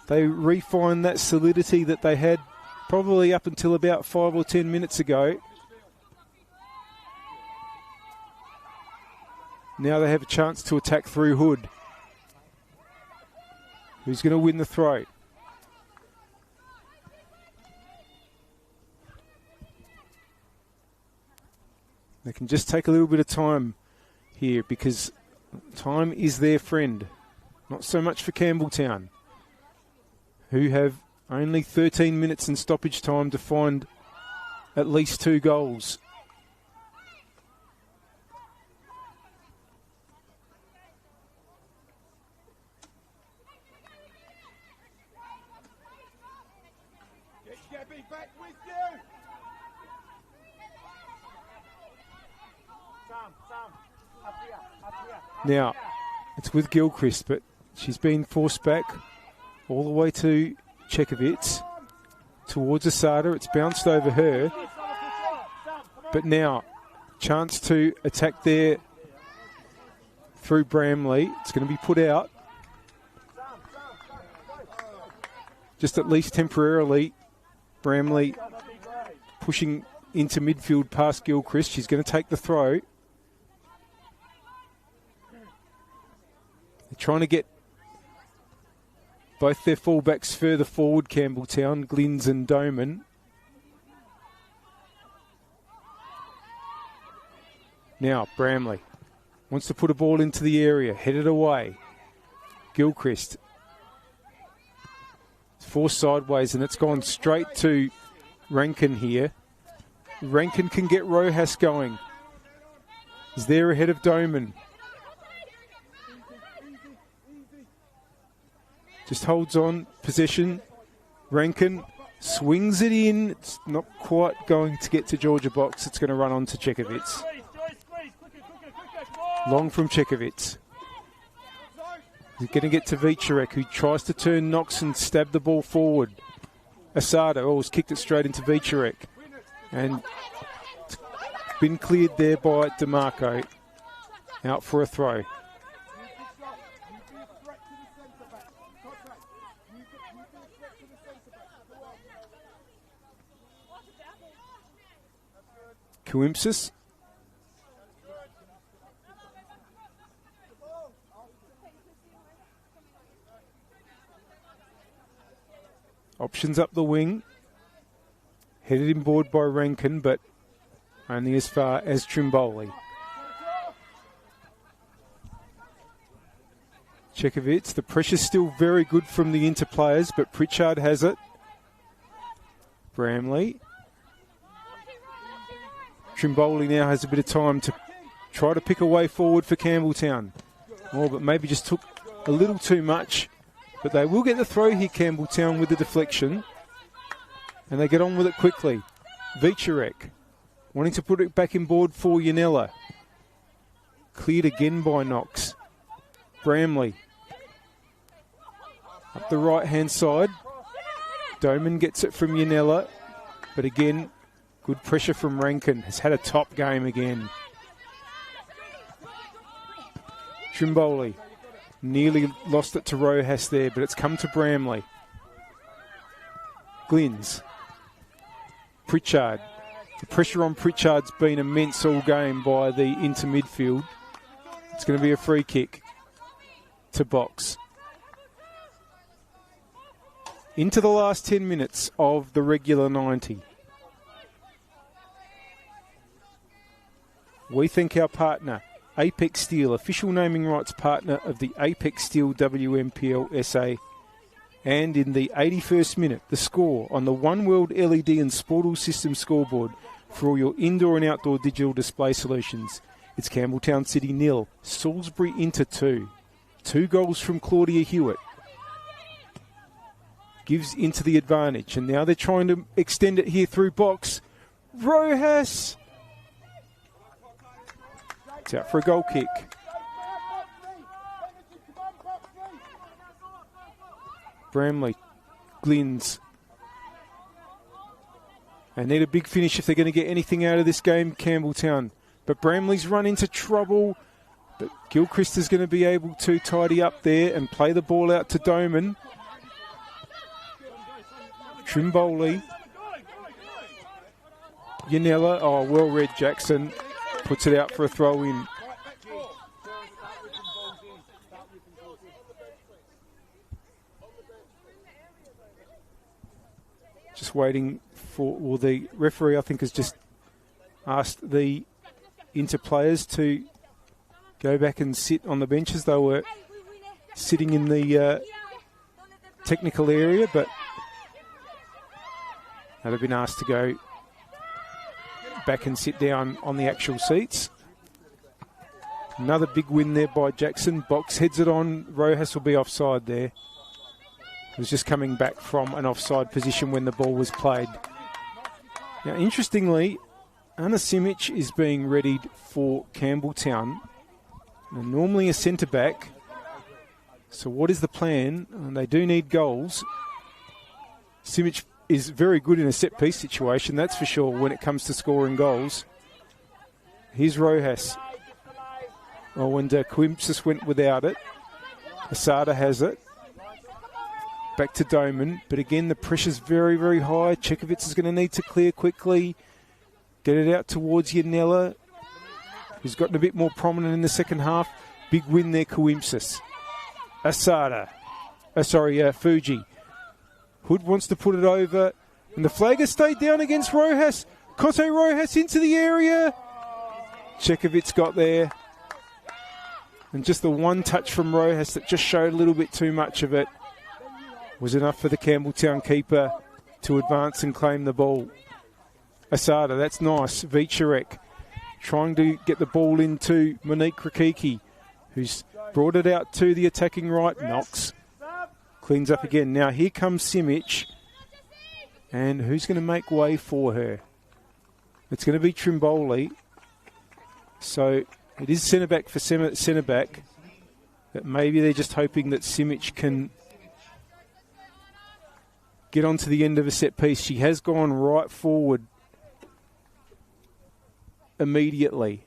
they refine that solidity that they had probably up until about 5 or 10 minutes ago. Now they have a chance to attack through Hood. Who's going to win the throw? They can just take a little bit of time here because time is their friend. Not so much for Campbelltown, who have only 13 minutes in stoppage time to find at least 2 goals. Now, it's with Gilchrist, but she's been forced back all the way to Chekovitz towards Asada. It's bounced over her. But now, chance to attack there through Bramley. It's going to be put out. Just at least temporarily, Bramley pushing into midfield past Gilchrist. She's going to take the throw. They're trying to get both their fullbacks further forward, Campbelltown, Glynns and Doman. Now, Bramley wants to put a ball into the area, headed away. Gilchrist. It's forced sideways and it's gone straight to Rankin here. Rankin can get Rojas going. He's there ahead of Doman. Just holds on, possession. Rankin swings it in. It's not quite going to get to Georgia box. It's going to run on to Chekovitz. Long from Chekovitz. He's going to get to Vicharek, who tries to turn Knox and stab the ball forward. Asada always kicked it straight into Vicharek. And it's been cleared there by DeMarco. Out for a throw. Kuimpsis. Options up the wing. Headed inboard by Rankin, but only as far as Trimboli. Chekovitz, the pressure's still very good from the interplayers, but Pritchard has it. Bramley. Trimboli now has a bit of time to try to pick a way forward for Campbelltown. Oh, but maybe just took a little too much. But they will get the throw here, Campbelltown, with the deflection. And they get on with it quickly. Vicharek wanting to put it back in board for Yanella. Cleared again by Knox. Bramley. Up the right-hand side. Doman gets it from Yanella. But again, good pressure from Rankin. Has had a top game again. Trimboli. Nearly lost it to Rojas there, but it's come to Bramley. Glynns. Pritchard. The pressure on Pritchard's been immense all game by the into midfield. It's going to be a free kick to box. Into the last 10 minutes of the regular 90. We thank our partner, Apex Steel, official naming rights partner of the Apex Steel WNPLSA. And in the 81st minute, the score on the One World LED and Sportal System scoreboard for all your indoor and outdoor digital display solutions. It's Campbelltown City 0, Salisbury Inter 2. 2 goals from Claudia Hewitt. Gives Inter the advantage. And now they're trying to extend it here through box. Rojas! It's out for a goal kick. Bramley, Glynns. They need a big finish if they're going to get anything out of this game, Campbelltown. But Bramley's run into trouble. But Gilchrist is going to be able to tidy up there and play the ball out to Doman. Trimboli. Yanella, oh, well read Jackson. Puts it out for a throw in. Just waiting for, well, the referee I think has just asked the Inter players to go back and sit on the benches. They were sitting in the technical area, but they've been asked to go back and sit down on the actual seats. Another big win there by Jackson. Box heads it on. Rojas will be offside there. was just coming back from an offside position when the ball was played. Now, interestingly, Anna Simic is being readied for Campbelltown. Now, normally a centre-back. So what is the plan? They do need goals. Simic is very good in a set-piece situation, that's for sure, when it comes to scoring goals. Here's Rojas. Oh, and Coimpsis went without it. Asada has it. Back to Doman, but again the pressure's very, very high. Chekovitz is going to need to clear quickly. Get it out towards Yanella, who's gotten a bit more prominent in the second half. Big win there, Coimpsis. Asada. Fuji. Hood wants to put it over, and the flag has stayed down against Rojas. Cote Rojas into the area. Chekovitz got there. And just the one touch from Rojas that just showed a little bit too much of it was enough for the Campbelltown keeper to advance and claim the ball. Asada, that's nice. Vicharek trying to get the ball into Monique Rakiki, who's brought it out to the attacking right. Knox cleans up again. Now here comes Simic. And who's going to make way for her? It's going to be Trimboli. So it is centre-back for centre-back. But maybe they're just hoping that Simic can get onto the end of a set piece. She has gone right forward immediately.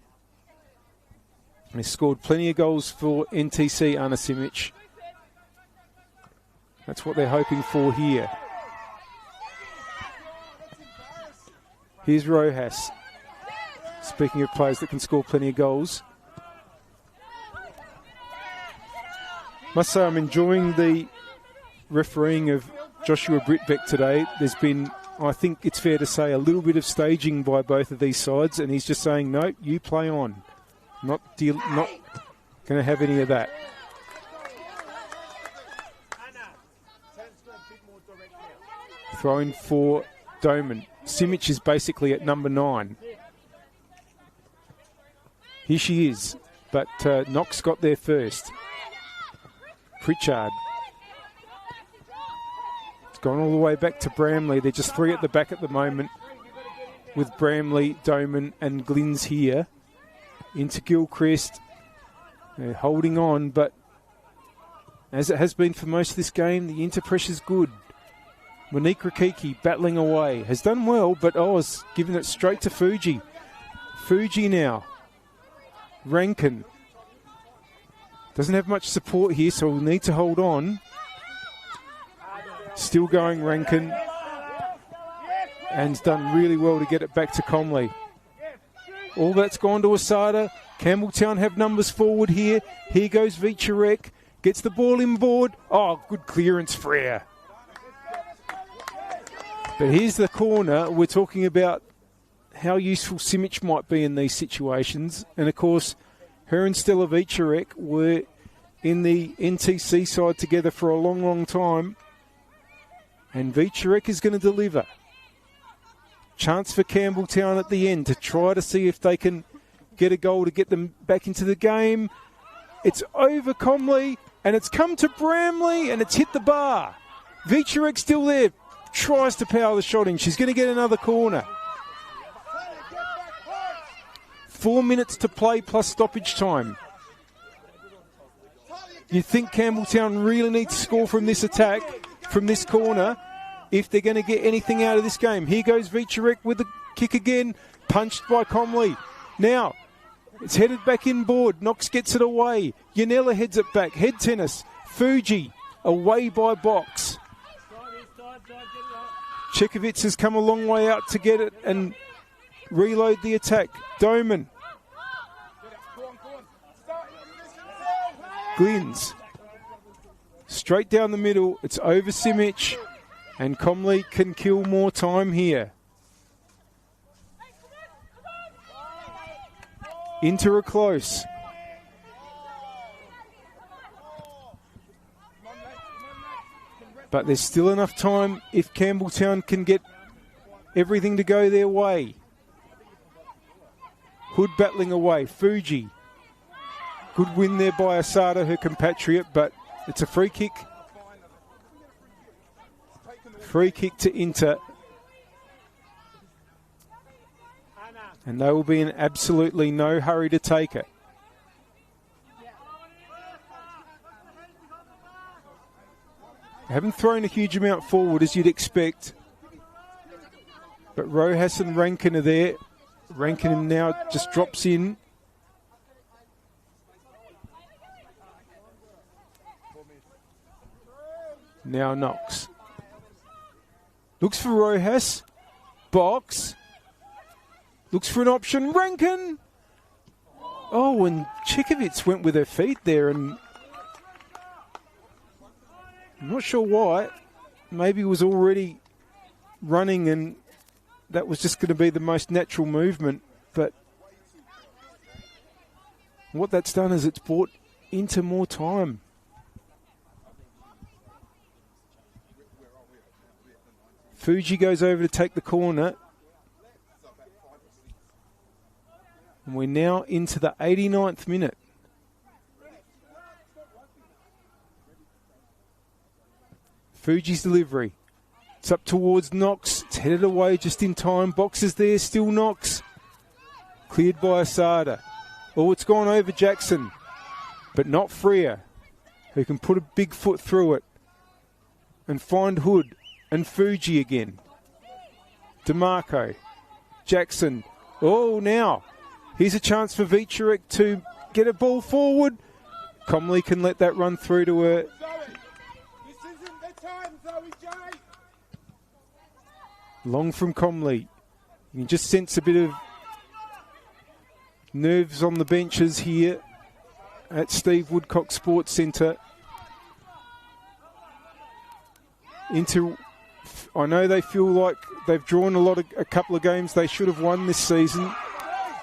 They scored plenty of goals for NTC, Anna Simic. That's what they're hoping for here. Here's Rojas. Speaking of players that can score plenty of goals. Must say I'm enjoying the refereeing of Joshua Britbeck today. There's been, I think it's fair to say, a little bit of staging by both of these sides, and he's just saying, no, you play on. Not going to have any of that. Throwing for Doman. Simic is basically at number 9. Here she is, but Knox got there first. Pritchard. It's gone all the way back to Bramley. They're just 3 at the back at the moment, with Bramley, Doman and Glynns here. Into Gilchrist. They're holding on, but as it has been for most of this game, the inter-pressure's good. Monique Rakiki battling away. Has done well, but Oz giving it straight to Fuji. Fuji now. Rankin. Doesn't have much support here, so we'll need to hold on. Still going Rankin. And has done really well to get it back to Comley. All that's gone to Asada. Campbelltown have numbers forward here. Here goes Vicharek. Gets the ball inboard. Oh, good clearance, Frere. But here's the corner. We're talking about how useful Simic might be in these situations. And, of course, her and Stella Vicharek were in the NTC side together for a long, long time. And Vicharek is going to deliver. Chance for Campbelltown at the end to try to see if they can get a goal to get them back into the game. It's over Comley, and it's come to Bramley, and it's hit the bar. Vicharek still there. Tries to power the shot in. She's going to get another corner. 4 minutes to play plus stoppage time. You think Campbelltown really needs to score from this attack, from this corner, if they're going to get anything out of this game. Here goes Vicharek with the kick again, punched by Comley. Now, it's headed back inboard. Knox gets it away. Yanella heads it back. Head tennis. Fuji away by Box. Chekovitz has come a long way out to get it and reload the attack. Doman. Glynns. Straight down the middle. It's over Simic. And Comley can kill more time here. Into a close. But there's still enough time if Campbelltown can get everything to go their way. Hood battling away. Fuji. Good win there by Asada, her compatriot, but it's a free kick Free kick to Inter. And they will be in absolutely no hurry to take it. They haven't thrown a huge amount forward as you'd expect. But Rojas and Rankin are there. Rankin now just drops in. Now Knox. Looks for Rojas. Box. Looks for an option. Rankin. Oh, and Chikovic went with her feet there, and I'm not sure why. Maybe he was already running and that was just going to be the most natural movement. But what that's done is it's brought into more time. Fuji goes over to take the corner. And we're now into the 89th minute. Fuji's delivery. It's up towards Knox. It's headed away just in time. Box is there, still Knox. Cleared by Asada. Oh, it's gone over Jackson. But not Freer, who can put a big foot through it. And find Hood. And Fuji again. DeMarco. Jackson. Oh, now. Here's a chance for Vichurek to get a ball forward. Comley can let that run through to her. Long from Comley. You can just sense a bit of nerves on the benches here at Steve Woodcock Sports Centre. I know they feel like they've drawn a couple of games they should have won this season.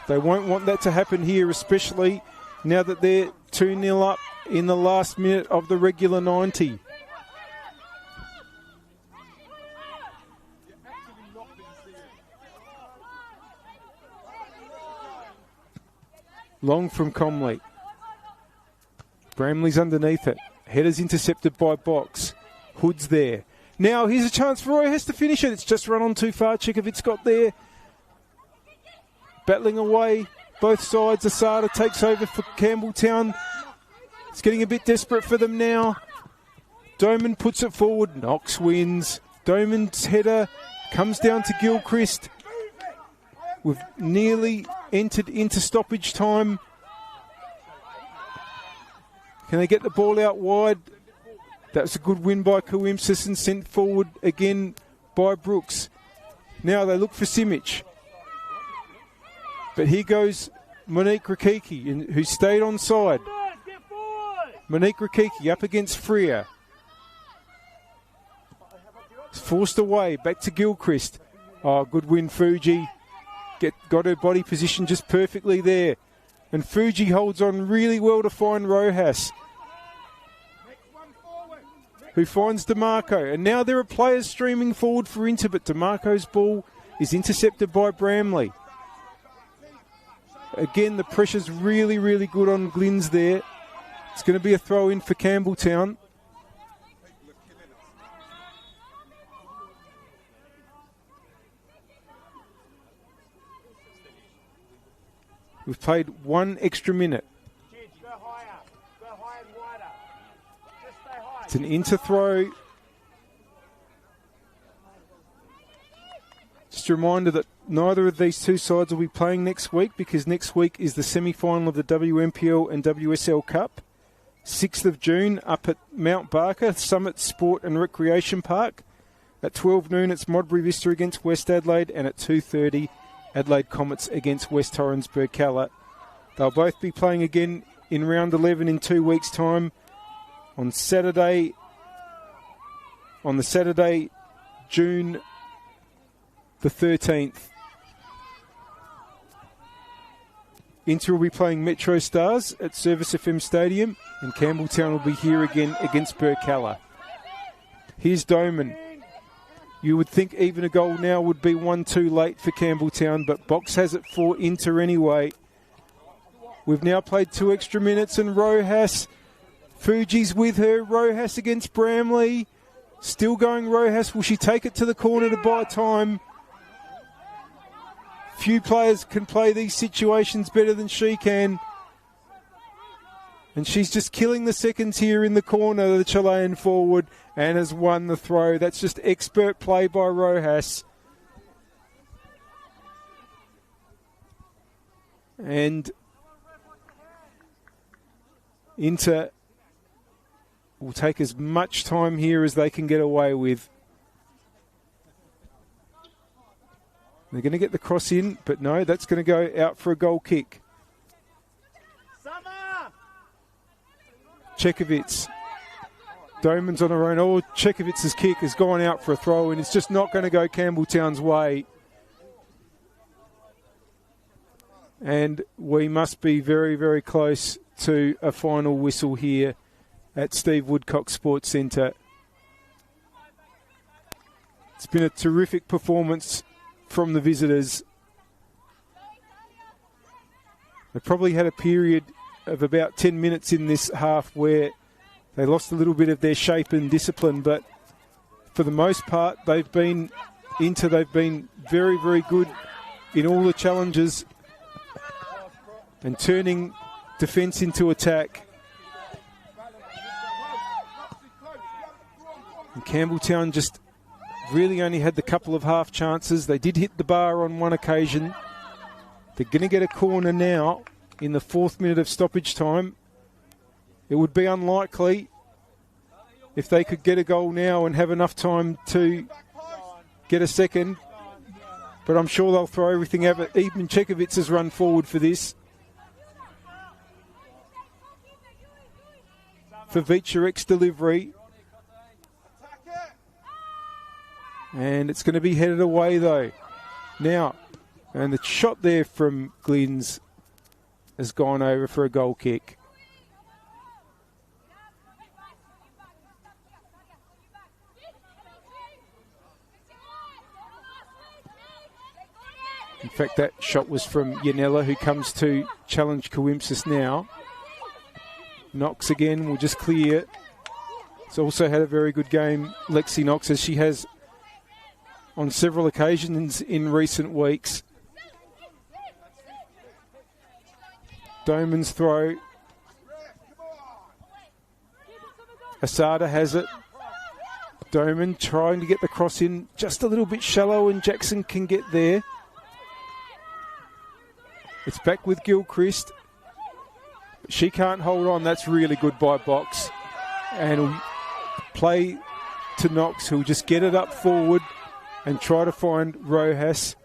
They won't want that to happen here, especially now that they're 2-0 up in the last minute of the regular 90. Long from Comley. Bramley's underneath it. Header's intercepted by Box. Hood's there. Now here's a chance for Roy has to finish it. It's just run on too far. Chikovic got there. Battling away. Both sides. Asada takes over for Campbelltown. It's getting a bit desperate for them now. Doman puts it forward. Knox wins. Doman's header comes down to Gilchrist. We've nearly entered into stoppage time. Can they get the ball out wide? That was a good win by Coimsis and sent forward again by Brooks. Now they look for Simic. But here goes Monique Rakiki, who stayed on side. Monique Rakiki up against Freer. It's forced away, back to Gilchrist. Oh, good win, Fuji. Got her body position just perfectly there. And Fuji holds on really well to find Rojas, who finds DeMarco. And now there are players streaming forward for Inter, but DeMarco's ball is intercepted by Bramley. Again, the pressure's really, really good on Glynns there. It's going to be a throw-in for Campbelltown. We've played one extra minute. It's an Inter throw. Just a reminder that neither of these two sides will be playing next week, because next week is the semi-final of the WMPL and WSL Cup. 6th of June up at Mount Barker, Summit Sport and Recreation Park. At 12 noon it's Modbury Vista against West Adelaide, and at 2:30 Adelaide Comets against West Torrens Burkalla. They'll both be playing again in round 11 in 2 weeks' time on Saturday, June the 13th. Inter will be playing Metro Stars at Service FM Stadium, and Campbelltown will be here again against Burkalla. Here's Doman. You would think even a goal now would be one too late for Campbelltown, but Box has it for Inter anyway. We've now played 2 extra minutes, and Rojas, Fuji's with her. Rojas against Bramley. Still going Rojas. Will she take it to the corner to buy time? Few players can play these situations better than she can. And she's just killing the seconds here in the corner, the Chilean forward, and has won the throw. That's just expert play by Rojas. And Inter will take as much time here as they can get away with. They're going to get the cross in, but no, that's going to go out for a goal kick. Chekovitz. Doman's on her own. Oh, Chekovitz's kick has gone out for a throw, and it's just not going to go Campbelltown's way. And we must be very, very close to a final whistle here at Steve Woodcock Sports Centre. It's been a terrific performance from the visitors. They probably had a period of about 10 minutes in this half where they lost a little bit of their shape and discipline, but for the most part they've been very, very good in all the challenges and turning defence into attack. And Campbelltown just really only had the couple of half chances. They did hit the bar on one occasion. They're going to get a corner now in the 4th minute of stoppage time. It would be unlikely if they could get a goal now and have enough time to get a second. But I'm sure they'll throw everything at it. Even Chekovitz has run forward for this. For Vicharek's delivery. And it's going to be headed away though. Now, and the shot there from Glynns has gone over for a goal kick. In fact, that shot was from Yanella, who comes to challenge Coimpsis now. Knox again will just clear. It's also had a very good game, Lexi Knox, as she has on several occasions in recent weeks. Doman's throw. Asada has it. Doman trying to get the cross in just a little bit shallow, and Jackson can get there. It's back with Gilchrist. She can't hold on. That's really good by Box. And he'll play to Knox, who'll just get it up forward and try to find Rojas.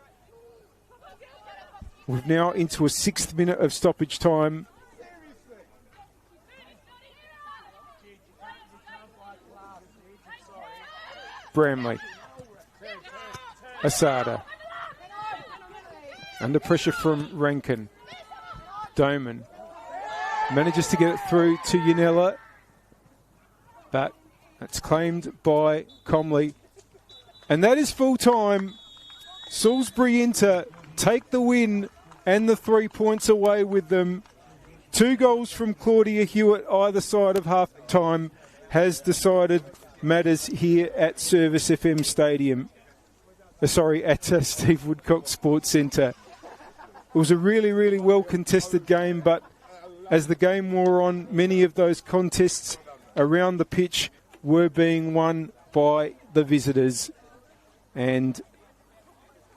We're now into a 6th minute of stoppage time. Bramley. Asada. Under pressure from Rankin. Doman. Manages to get it through to Yanella. But that's claimed by Comley. And that is full time. Salisbury Inter take the win and the 3 points away with them. 2 goals from Claudia Hewitt either side of half time has decided matters here at Service FM Stadium. At Steve Woodcock Sports Centre. It was a really, really well contested game, but as the game wore on, many of those contests around the pitch were being won by the visitors. And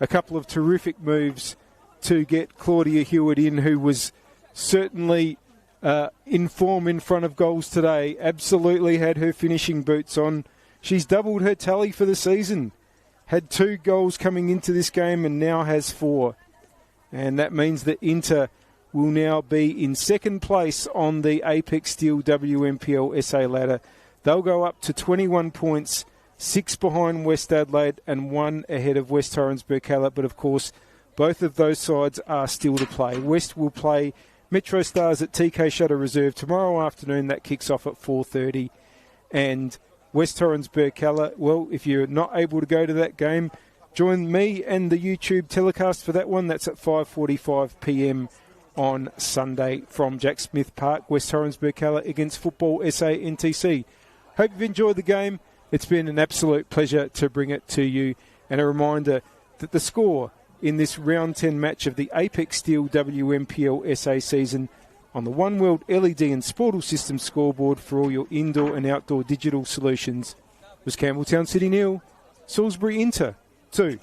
a couple of terrific moves to get Claudia Hewitt in, who was certainly in form in front of goals today. Absolutely had her finishing boots on. She's doubled her tally for the season. Had 2 goals coming into this game and now has 4. And that means that Inter will now be in 2nd place on the Apex Steel WNPLSA ladder. They'll go up to 21 points, 6 behind West Adelaide and 1 ahead of West Torrens Burkalla. But of course, both of those sides are still to play. West will play Metro Stars at TK Shutter Reserve tomorrow afternoon. That kicks off at 4:30. And West Torrens Burkalla, well, if you're not able to go to that game, join me and the YouTube telecast for that one. That's at 5:45 p.m. on Sunday from Jack Smith Park. West Torrens Burkalla against Football SA NTC. Hope you've enjoyed the game. It's been an absolute pleasure to bring it to you, and a reminder that the score in this round 10 match of the Apex Steel WMPL-SA season on the One World LED and Sportal System scoreboard for all your indoor and outdoor digital solutions was Campbelltown City 0, Salisbury Inter 2.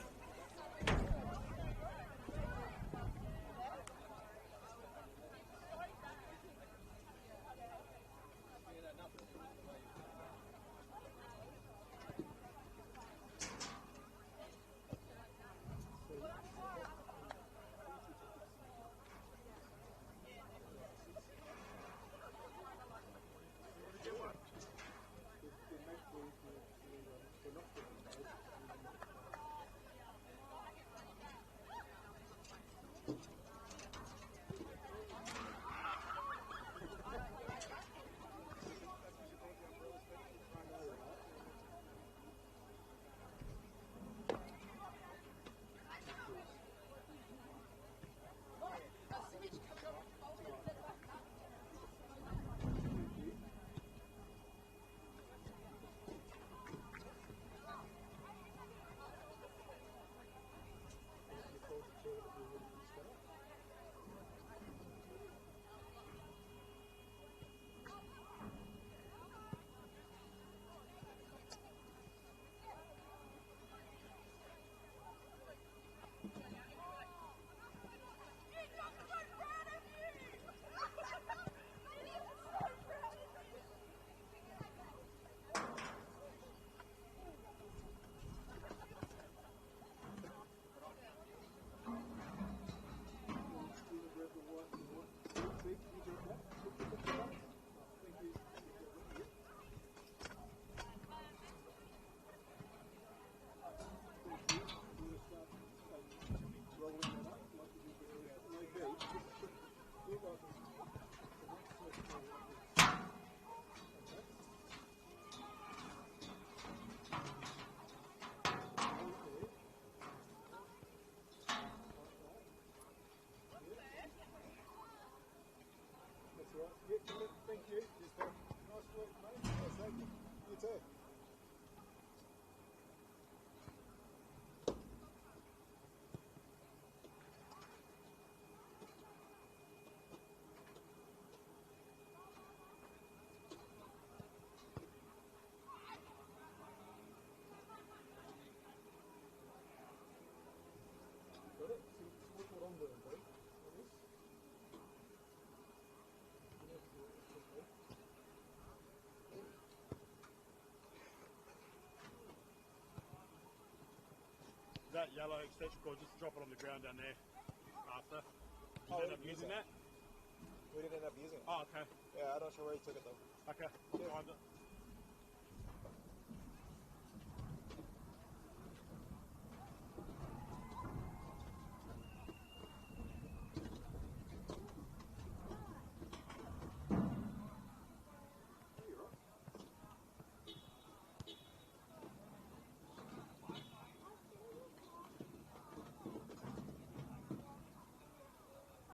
Thank you. Nice work, mate. Thank you. You too. That yellow extension cord, just drop it on the ground down there after. Did you end up using that? We didn't end up using it. Oh, okay. Yeah, I'm not sure where he took it though. Okay, I'll find it.